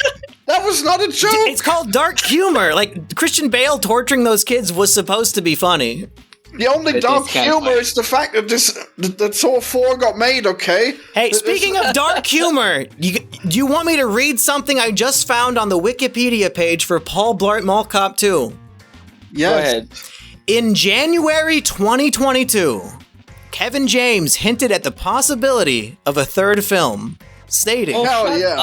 That was not a joke. It's called dark humor. Like, Christian Bale torturing those kids was supposed to be funny. The only It dark is kinda humor funny. is the fact that Thor 4 got made, okay? Hey, speaking of dark humor, do you want me to read something I just found on the Wikipedia page for Paul Blart Mall Cop 2? Yes. Go ahead. In January 2022, Kevin James hinted at the possibility of a third film, stating, Hell yeah.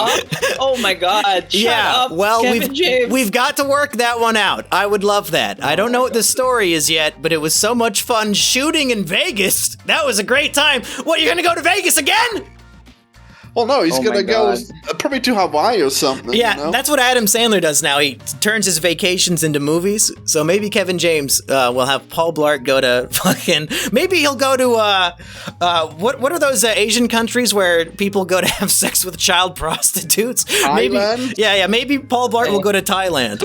Oh my God. Shut up, well, Kevin James. we've got to work that one out. I would love that. I don't know what the story is yet, but it was so much fun shooting in Vegas. That was a great time. What, you're going to go to Vegas again? Well, no, he's Oh gonna my go God. probably to Hawaii or something. Yeah, you know? that's what Adam Sandler does now. He turns his vacations into movies. So maybe Kevin James will have Paul Blart go to fucking. Maybe he'll go to what are those Asian countries where people go to have sex with child prostitutes? Thailand? Maybe, yeah. Maybe Paul Blart will go to Thailand.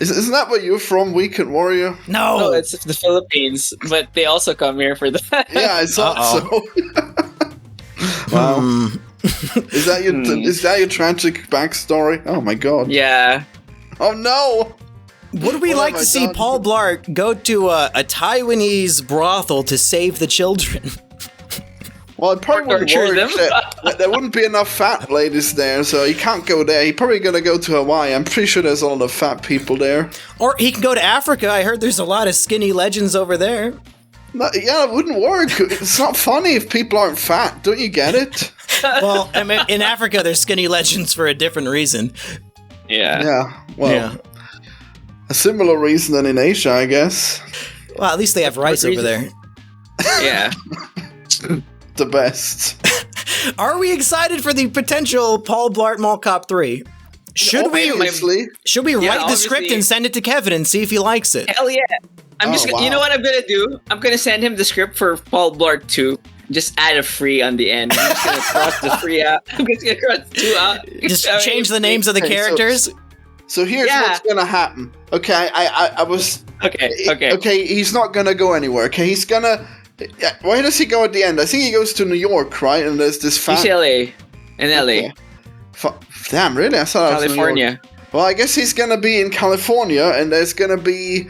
Isn't that where you're from, Weekend Warrior? No, No, it's the Philippines, but they also come here for that. Yeah, I thought so. Wow. Is that your tragic backstory? Oh my God. Yeah. Oh no. Would we What like have to I see done? Paul Blart go to a Taiwanese brothel to save the children? Well, it probably wouldn't Torture work. them. There wouldn't be enough fat ladies there, so he can't go there. He's probably gonna go to Hawaii. I'm pretty sure there's a lot of fat people there. Or he can go to Africa. I heard there's a lot of skinny legends over there. No, yeah, it wouldn't work. It's not funny if people aren't fat. Don't you get it? Well, I mean, in Africa, there's skinny legends for a different reason. Yeah. Yeah. Well, Yeah. a similar reason than in Asia, I guess. Well, at least they have rice over reason? there. Yeah. The best. Are we excited for the potential Paul Blart Mall Cop 3? Should we Obviously. write the script obviously. and send it to Kevin and see if he likes it? Hell yeah. Oh, You know what I'm gonna do? I'm gonna send him the script for Paul Blart 2. Just add a free on the end. I'm just gonna cross the 3 out. I'm just gonna cross the 2 out. Just change the names of the Okay, so- characters? So here's Yeah. what's gonna happen. Okay, I was Okay. Okay, he's not gonna go anywhere. Okay, he's gonna. Where does he go at the end? I think he goes to New York, right? And there's this fat. UCLA and LA. Okay. Damn, really? I thought it was New York. California. Well, I guess he's gonna be in California, and there's gonna be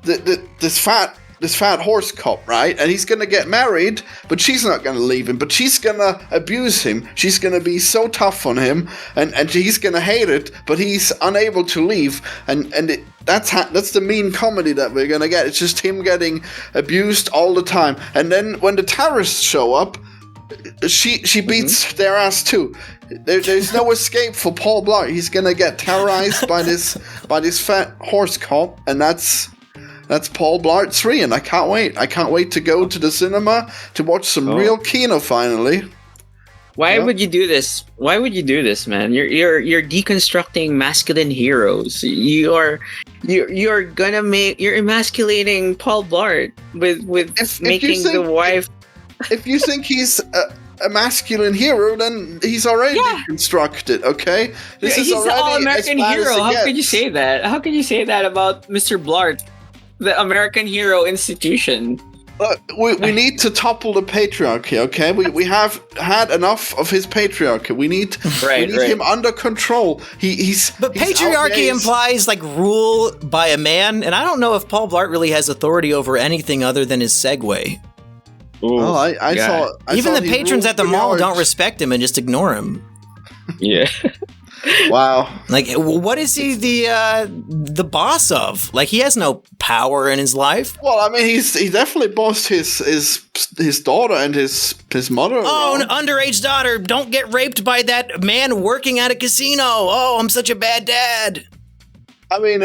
this fat horse cop, right? And he's gonna get married, but she's not gonna leave him. But she's gonna abuse him. She's gonna be so tough on him, and he's gonna hate it. But he's unable to leave, that's the mean comedy that we're gonna get. It's just him getting abused all the time. And then when the terrorists show up, she beats their ass too. There's no escape for Paul Blart. He's gonna get terrorized by this fat horse cop, and that's Paul Blart 3, and I can't wait. I can't wait to go to the cinema to watch some real kino finally. Why Yeah. would you do this? Why would you do this, man? You're deconstructing masculine heroes. You're emasculating Paul Blart with If you making the think- wife. If you think he's a masculine hero, then he's already deconstructed, okay? He's an all-American hero. How could you say that? How could you say that about Mr. Blart, the American hero institution? We need to topple the patriarchy, okay? We have had enough of his patriarchy. We need him under control. But he's patriarchy outraised. implies like rule by a man, and I don't know if Paul Blart really has authority over anything other than his Segway. Well, I thought Even the he patrons ruled at the pretty mall hard. don't respect him and just ignore him. Yeah. Wow. Like, what is he the boss of? Like, he has no power in his life. Well, I mean, he definitely bossed his daughter and his mother. Oh, around. an underage daughter! Don't get raped by that man working at a casino. Oh, I'm such a bad dad. I mean,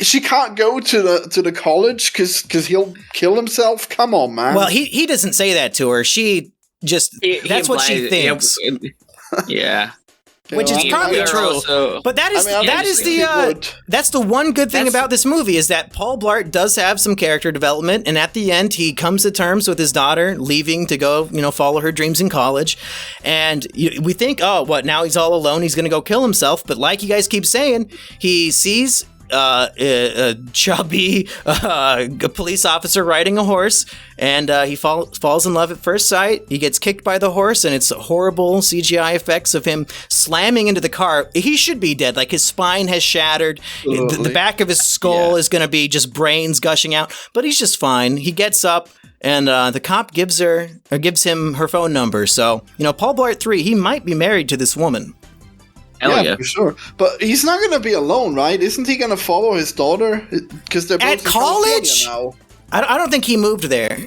she can't go to the college because he'll kill himself. Come on, man. Well, he doesn't say that to her. She just that's what she thinks, Yeah. which is I probably mean, true. Also, But that is I mean, that is obviously he would. that's the one good thing That's- about this movie is that Paul Blart does have some character development, and at the end he comes to terms with his daughter leaving to go, follow her dreams in college, and we think, oh, what now he's all alone? He's going to go kill himself. But like you guys keep saying, he sees a chubby a police officer riding a horse, and he falls in love at first sight. He gets kicked by the horse, and it's horrible CGI effects of him slamming into the car. He should be dead. Like, his spine has shattered. The back of his skull is going to be just brains gushing out, but he's just fine. He gets up, and the cop gives him her phone number. So, Paul Blart 3, he might be married to this woman. hell yeah. for sure. But he's not going to be alone, right? Isn't he going to follow his daughter? Because they're both At in California college? now. I don't think he moved there.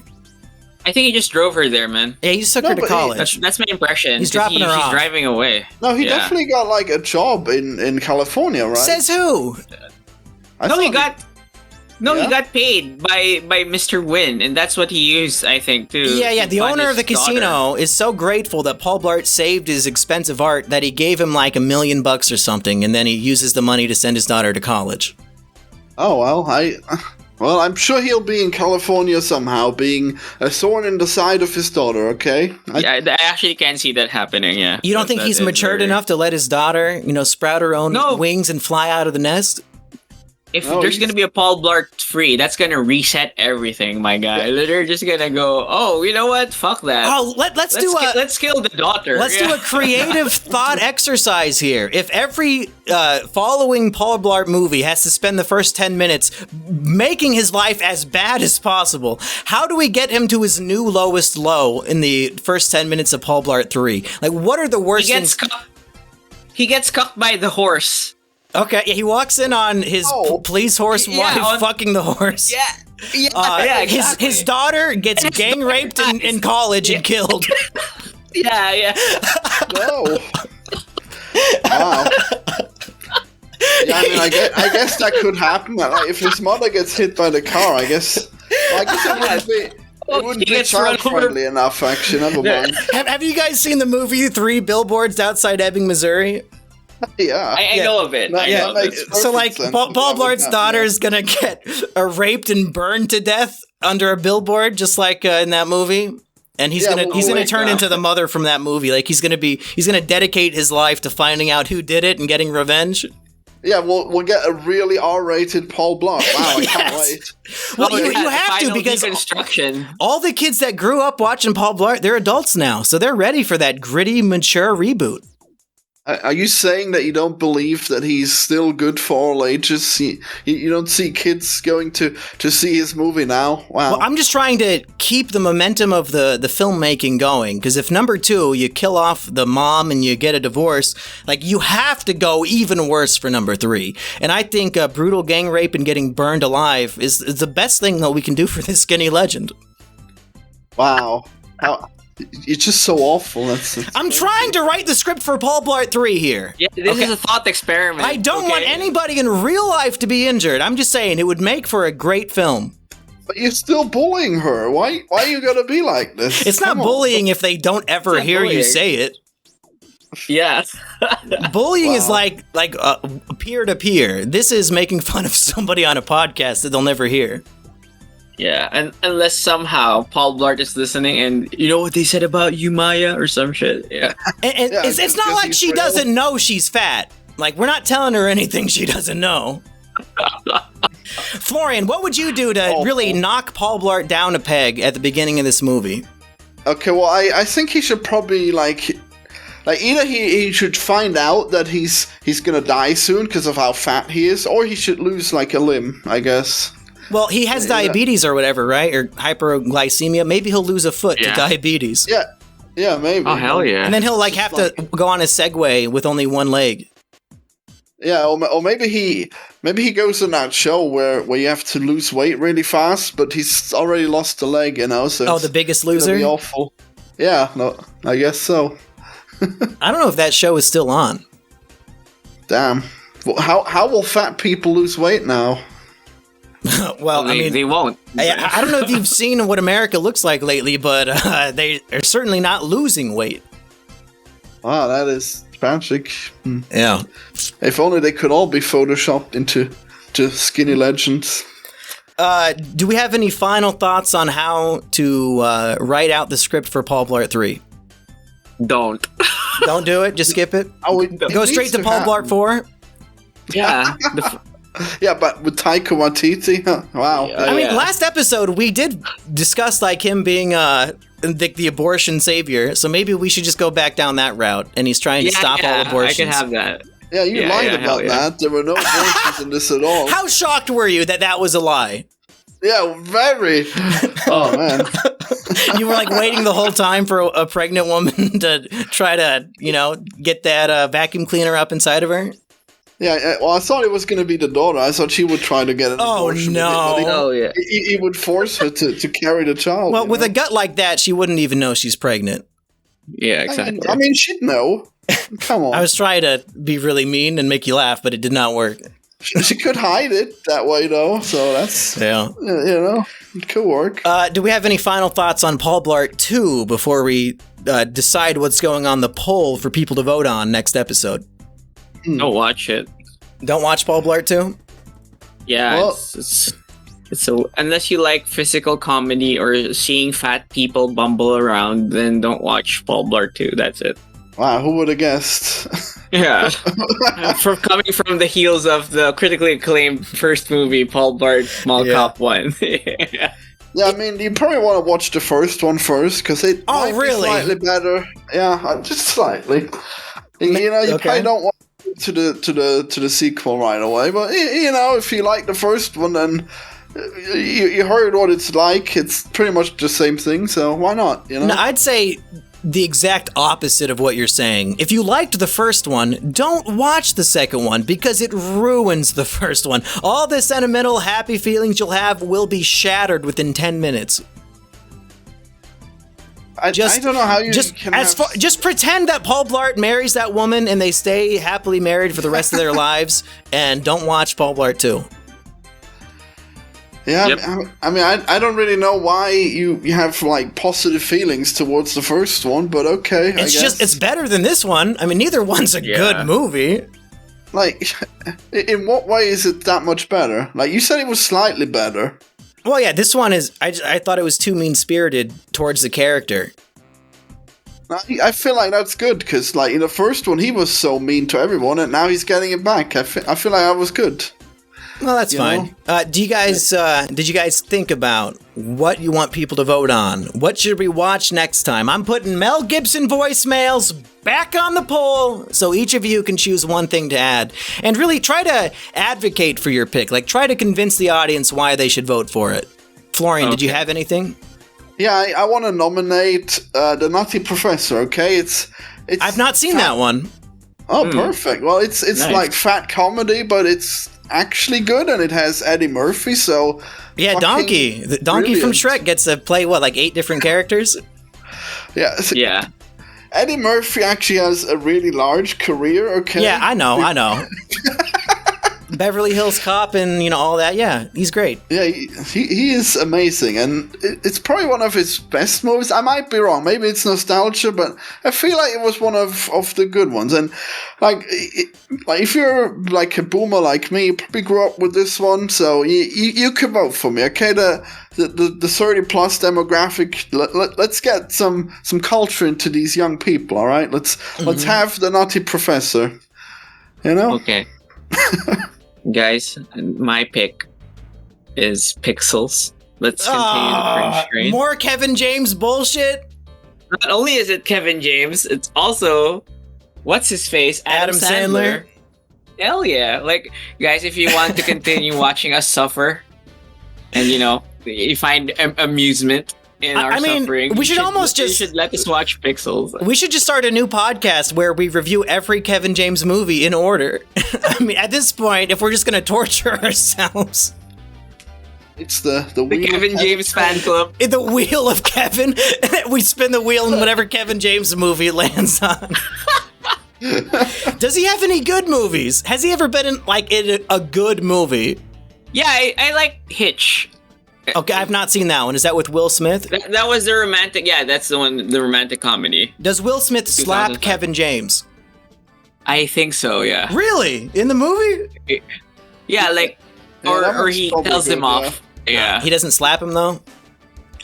I think he just drove her there, man. Yeah, he just took her to college. That's my impression. He's dropping her off. She's driving away. No, he definitely got like a job in California, right? Says who? He got paid by Mr. Wynn, and that's what he used, I think, to. Yeah. The fund owner of the his daughter. casino is so grateful that Paul Blart saved his expensive art that he gave him like $1 million or something, and then he uses the money to send his daughter to college. Oh well, I'm sure he'll be in California somehow, being a thorn in the side of his daughter. Okay. I actually can see that happening. Yeah. You don't think he's matured enough to let his daughter, sprout her own wings and fly out of the nest? If there's going to be a Paul Blart 3, that's going to reset everything, my guy. They're just going to go, oh, you know what? Fuck that. Oh, let's kill the daughter. Let's do a creative thought exercise here. If every following Paul Blart movie has to spend the first 10 minutes making his life as bad as possible, how do we get him to his new lowest low in the first 10 minutes of Paul Blart 3? Like, what are the worst things? He gets cucked by the horse. Okay, yeah, he walks in on his police horse wife fucking the horse. Yeah, exactly. His daughter gets gang raped in college and killed. Yeah. No. Wow. Yeah, I mean, I guess that could happen. Like, if his mother gets hit by the car, I guess it wouldn't be child-friendly enough, actually. Never mind. Have you guys seen the movie 3 Billboards Outside Ebbing, Missouri? Yeah. I know of it. So, like, Paul Blart's daughter is going to get raped and burned to death under a billboard, just like in that movie. And he's gonna turn into the mother from that movie. Like, he's gonna dedicate his life to finding out who did it and getting revenge. Yeah, we'll get a really R-rated Paul Blart. Wow, I can't wait. Well, you have to, because all the kids that grew up watching Paul Blart, they're adults now, so they're ready for that gritty, mature reboot. Are you saying that you don't believe that he's still good for all ages? You don't see kids going to see his movie now? Wow. Well, I'm just trying to keep the momentum of the filmmaking going, because if number 2, you kill off the mom and you get a divorce, like, you have to go even worse for number 3. And I think brutal gang rape and getting burned alive is the best thing that we can do for this skinny legend. Wow. It's just so awful. I'm trying to write the script for Paul Blart 3 here. Yeah, this is a thought experiment. I don't want anybody in real life to be injured. I'm just saying it would make for a great film. But you're still bullying her. Why are you gonna be like this? It's not bullying if they don't ever hear you say it. Yeah. Bullying is like peer-to-peer. This is making fun of somebody on a podcast that they'll never hear. Yeah, and unless somehow Paul Blart is listening and you know what they said about you, Maya, or some shit. Yeah. And it's not like she doesn't know she's fat. Like, we're not telling her anything she doesn't know. Florian, what would you do to really knock Paul Blart down a peg at the beginning of this movie? Okay, well, I think he should probably, like either he should find out that he's gonna die soon because of how fat he is, or he should lose, like, a limb, I guess. Well, he has diabetes or whatever, right? Or hyperglycemia. Maybe he'll lose a foot to diabetes. Yeah, maybe. Oh, hell yeah. And then he'll have to go on a Segway with only one leg. Yeah, or maybe he goes on that show where you have to lose weight really fast, but he's already lost a leg, so The Biggest Loser? It'll be awful. Yeah, no, I guess so. I don't know if that show is still on. Damn. Well, how will fat people lose weight now? Well, I mean, they won't. I don't know if you've seen what America looks like lately, but they are certainly not losing weight. Wow, that is tragic. Yeah. If only they could all be photoshopped into skinny legends. Do we have any final thoughts on how to write out the script for Paul Blart 3? Don't do it. Just skip it. Go straight to Paul Blart 4. Yeah. Yeah, but with Taika Waititi, wow. Yeah. I mean, last episode we did discuss like him being the abortion savior, so maybe we should just go back down that route. And he's trying to stop all abortions. I can have that. Yeah, you lied about that. There were no abortions in this at all. How shocked were you that was a lie? Yeah, very. Oh man. You were like waiting the whole time for a pregnant woman to try to, get that vacuum cleaner up inside of her? Well, I thought it was going to be the daughter. I thought she would try to get an abortion. Oh, yeah. He would force her to carry the child. Well, with a gut like that, she wouldn't even know she's pregnant. Yeah, exactly. I mean, she'd know. Come on. I was trying to be really mean and make you laugh, but it did not work. She could hide it that way, though. So that's, it could work. Do we have any final thoughts on Paul Blart 2 before we decide what's going on the poll for people to vote on next episode? Don't watch it. Don't watch Paul Blart 2? Yeah, Well, it's so unless you like physical comedy or seeing fat people bumble around, then don't watch Paul Blart 2. That's it. Wow, who would have guessed? Yeah. Coming from the heels of the critically acclaimed first movie, Paul Blart Mall Cop 1. Yeah, I mean, you probably want to watch the first one first, because it might be slightly better. Yeah, just slightly. You probably don't want to the sequel right away, but if you like the first one, then you heard what it's like. It's pretty much the same thing, so why not? No, I'd say the exact opposite of what you're saying. If you liked the first one, don't watch the second one, because it ruins the first one. All the sentimental, happy feelings you'll have will be shattered within 10 minutes. I don't know how you just pretend that Paul Blart marries that woman and they stay happily married for the rest of their lives, and don't watch Paul Blart 2. Yeah, yep. I mean, I don't really know why you have like positive feelings towards the first one, but okay. It's better than this one. I mean, neither one's a good movie. Like, in what way is it that much better? Like, you said it was slightly better. Well, yeah, this one is. I thought it was too mean-spirited towards the character. I feel like that's good, because like in the first one he was so mean to everyone, and now he's getting it back. I feel like that was good. Well, that's fine. Do you guys? Did you guys think about what you want people to vote on? What should we watch next time? I'm putting Mel Gibson voicemails back on the poll, so each of you can choose one thing to add, and really try to advocate for your pick. Like, try to convince the audience why they should vote for it. Florian, did you have anything? Yeah, I want to nominate The Nutty Professor. Okay, I've not seen that one. Oh, perfect. Well, it's nice. Like fat comedy, but it's actually good, and it has Eddie Murphy, so yeah, Donkey. The Donkey from Shrek gets to play like 8 different characters. Yeah. Eddie Murphy actually has a really large career. Okay. Yeah, I know. Beverly Hills Cop and all that. Yeah, he's great. Yeah, he is amazing, and it's probably one of his best movies. I might be wrong. Maybe it's nostalgia, but I feel like it was one of the good ones. And like if you're like a boomer like me, you probably grew up with this one, so you could vote for me. Okay, the 30 plus demographic. Let's get some culture into these young people. All right, let's have The Nutty Professor. Okay. Guys, my pick is Pixels. Let's continue the French train. More Kevin James bullshit? Not only is it Kevin James, it's also, what's his face? Adam Sandler. Hell yeah. Like, guys, if you want to continue watching us suffer, and you find amusement in our suffering, we should almost you should let us watch Pixels. We should just start a new podcast where we review every Kevin James movie in order. I mean, at this point, if we're just going to torture ourselves. It's the wheel Kevin James fan club. The wheel of Kevin. We spin the wheel in whatever Kevin James movie it lands on. Does he have any good movies? Has he ever been in a good movie? Yeah, I like Hitch. Okay, I've not seen that one. Is that with Will Smith? That was the romantic. Yeah, that's the one. The romantic comedy. Does Will Smith slap Kevin James? I think so. Yeah. Really? In the movie? Yeah, or he tells him off. Yeah. He doesn't slap him though.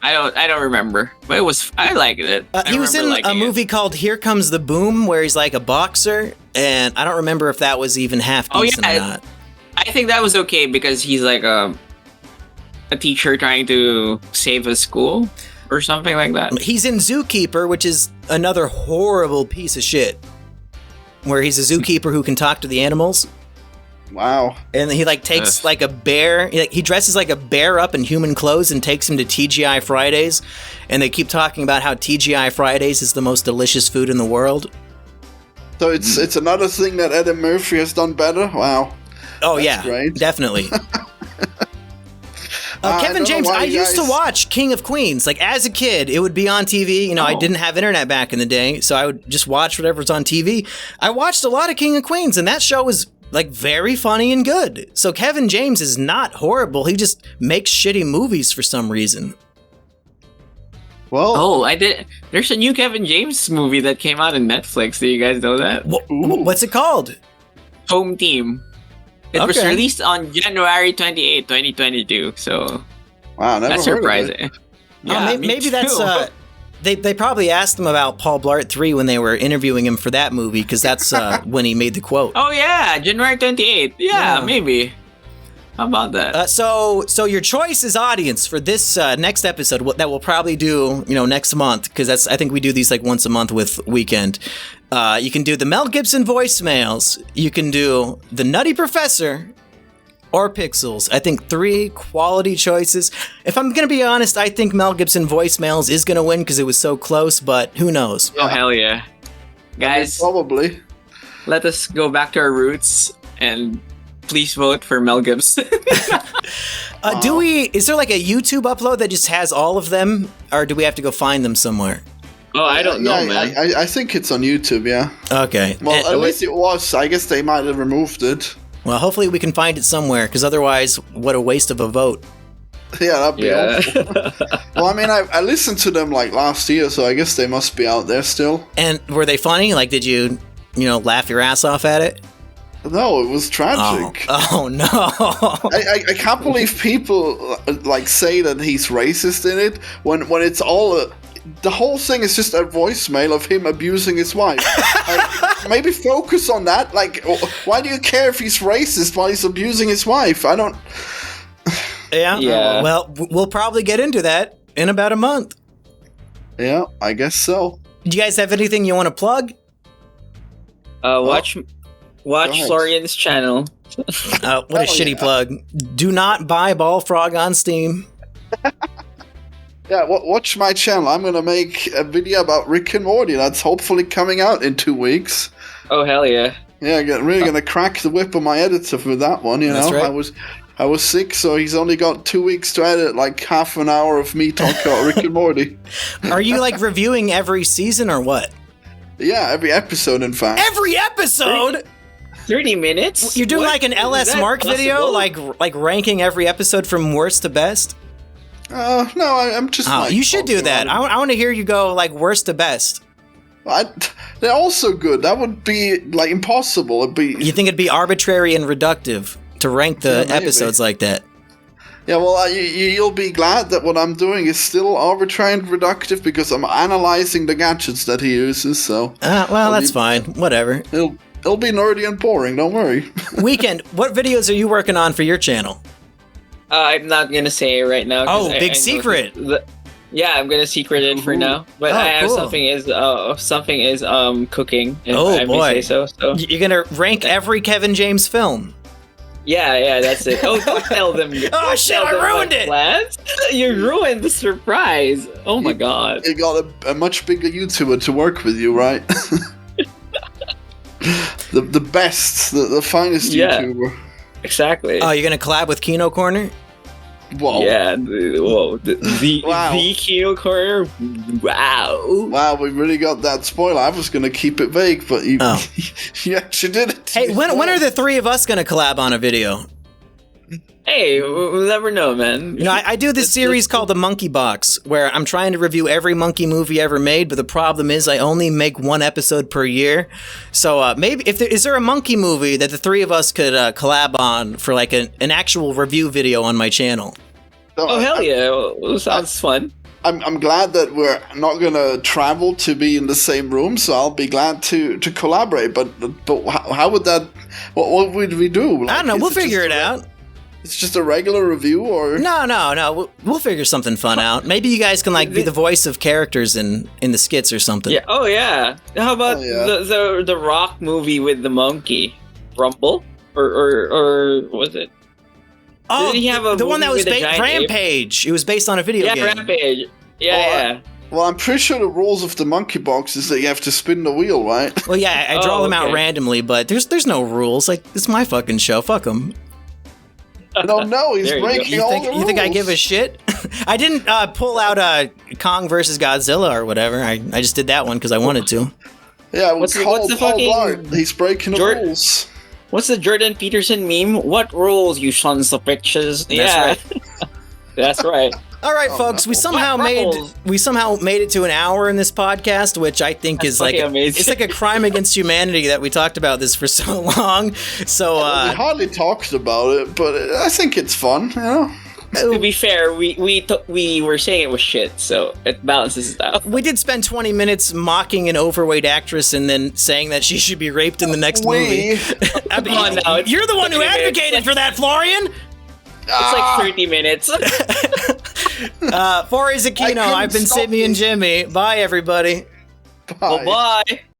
I don't remember, but I liked it. He was in a movie called Here Comes the Boom, where he's like a boxer, and I don't remember if that was even half decent or not. I think that was okay because he's like a teacher trying to save a school or something like that. He's in Zookeeper, which is another horrible piece of shit, where he's a zookeeper who can talk to the animals. Wow. And he takes like a bear, he dresses like a bear up in human clothes and takes him to TGI Fridays, and they keep talking about how TGI Fridays is the most delicious food in the world. So it's another thing that Eddie Murphy has done better. Wow. Oh That's yeah, great. definitely. Kevin James, I used to watch King of Queens. Like as a kid, it would be on TV. You know, I didn't have internet back in the day, so I would just watch whatever's on TV. I watched a lot of King of Queens, and that show was like very funny and good. So Kevin James is not horrible. He just makes shitty movies for some reason. Well, I did. There's a new Kevin James movie that came out on Netflix. Do you guys know that? What's it called? Home Team. It was Okay. released on January 28, 2022. So wow, never that's heard surprising. of it. Yeah, maybe me that's too. they probably asked him about Paul Blart 3 when they were interviewing him for that movie, because that's when he made the quote. Oh yeah, January 28th. Yeah, maybe. How about that? So your choice is audience for this next episode that we'll probably do, next month, because I think we do these like once a month with Weekend. You can do the Mel Gibson voicemails. You can do the Nutty Professor or Pixels. I think 3 quality choices. If I'm gonna be honest, I think Mel Gibson voicemails is gonna win because it was so close. But who knows? Oh hell yeah, guys! Probably. Let us go back to our roots and please vote for Mel Gibson. Is there like a YouTube upload that just has all of them, or do we have to go find them somewhere? Oh, I don't know, Yeah, man. I think it's on YouTube. Yeah. Okay. Well, at least it was. I guess they might have removed it. Well, hopefully we can find it somewhere, because otherwise, what a waste of a vote. Yeah, that'd be awful. Well, I mean, I listened to them like last year, so I guess they must be out there still. And were they funny? Like, did you, laugh your ass off at it? No, it was tragic. Oh no. I can't believe people like say that he's racist in it when it's all the whole thing is just a voicemail of him abusing his wife. Like, maybe focus on that. Like, why do you care if he's racist while he's abusing his wife? I don't. Yeah. Well, we'll probably get into that in about a month. Yeah, I guess so. Do you guys have anything you want to plug? Watch Florian's channel. What a shitty plug. Do not buy Ballfrog on Steam. Yeah, watch my channel. I'm gonna make a video about Rick and Morty. That's hopefully coming out in 2 weeks. Oh hell yeah! Yeah, really gonna crack the whip on my editor for that one. That's right. I was sick, so he's only got 2 weeks to edit like half an hour of me talking about Rick and Morty. Are you like reviewing every season or what? Yeah, every episode, in fact. Every episode? 30 minutes? You're doing like an LS Mark video, like ranking every episode from worst to best? No, I'm just. Oh, you should do that. I want to hear you go like worst to best. They're also good. That would be like impossible. You think it'd be arbitrary and reductive to rank the episodes like that? Yeah, well, you'll be glad that what I'm doing is still arbitrary and reductive because I'm analyzing the gadgets that he uses. So. Well, that's fine. Whatever. It'll be nerdy and boring. Don't worry. Weekend. What videos are you working on for your channel? I'm not gonna say it right now. Oh, big secret. Yeah, I'm gonna secret it for now. But I have cool. something is cooking. If Oh I may boy! say so. You're gonna rank every Kevin James film. Yeah, that's it. Oh, don't tell them. Oh shit! I ruined it. Plans. You ruined the surprise. Oh my god! You got a much bigger YouTuber to work with you, right? the best, the finest YouTuber. Exactly. Oh, you're gonna collab with Kino Corner? Whoa. Yeah. The Kino Corner. Wow. Wow, we really got that spoiler. I was gonna keep it vague, but you actually did it. Hey, when are the 3 of us gonna collab on a video? Hey, we'll never know, man. I do this series called The Monkey Box, where I'm trying to review every monkey movie ever made, but the problem is I only make 1 episode per year. So maybe, is there a monkey movie that the 3 of us could collab on for like an actual review video on my channel? Oh, hell yeah. Well, sounds fun. I'm glad that we're not gonna travel to be in the same room, so I'll be glad to collaborate. But how would that? What would we do? Like, I don't know. We'll figure it out. It's just a regular review, or no. We'll figure something fun out. Maybe you guys can like be the voice of characters in the skits or something. Yeah. Oh yeah. How about the Rock movie with the monkey, Rumble, or was it? Oh, did he have a the one that was movie with a giant Rampage. It was based on a video game. Yeah, Rampage. Yeah. Well, I'm pretty sure the rules of the monkey box is that you have to spin the wheel, right? Well, yeah, I draw them out randomly, but there's no rules. Like, it's my fucking show. Fuck them. No, he's breaking all the rules. You think I give a shit? I didn't pull out Kong versus Godzilla or whatever. I just did that one because I wanted to. Yeah, what's the fucking Blart. He's breaking the rules. What's the Jordan Peterson meme? What rules, you sons of bitches? That's right. That's right. All right, folks. We somehow made it to an hour in this podcast, which I think is like it's like a crime against humanity that we talked about this for so long. So we hardly talked about it, but I think it's fun. You know. To be fair, we were saying it was shit, so it balances it out. We did spend 20 minutes mocking an overweight actress and then saying that she should be raped in the next movie. I mean, Come on now, you're the one who advocated for that, Florian. It's like 30 minutes. For Is a Kino, I've been Simian Jimmy. Bye, everybody. Bye. Bye.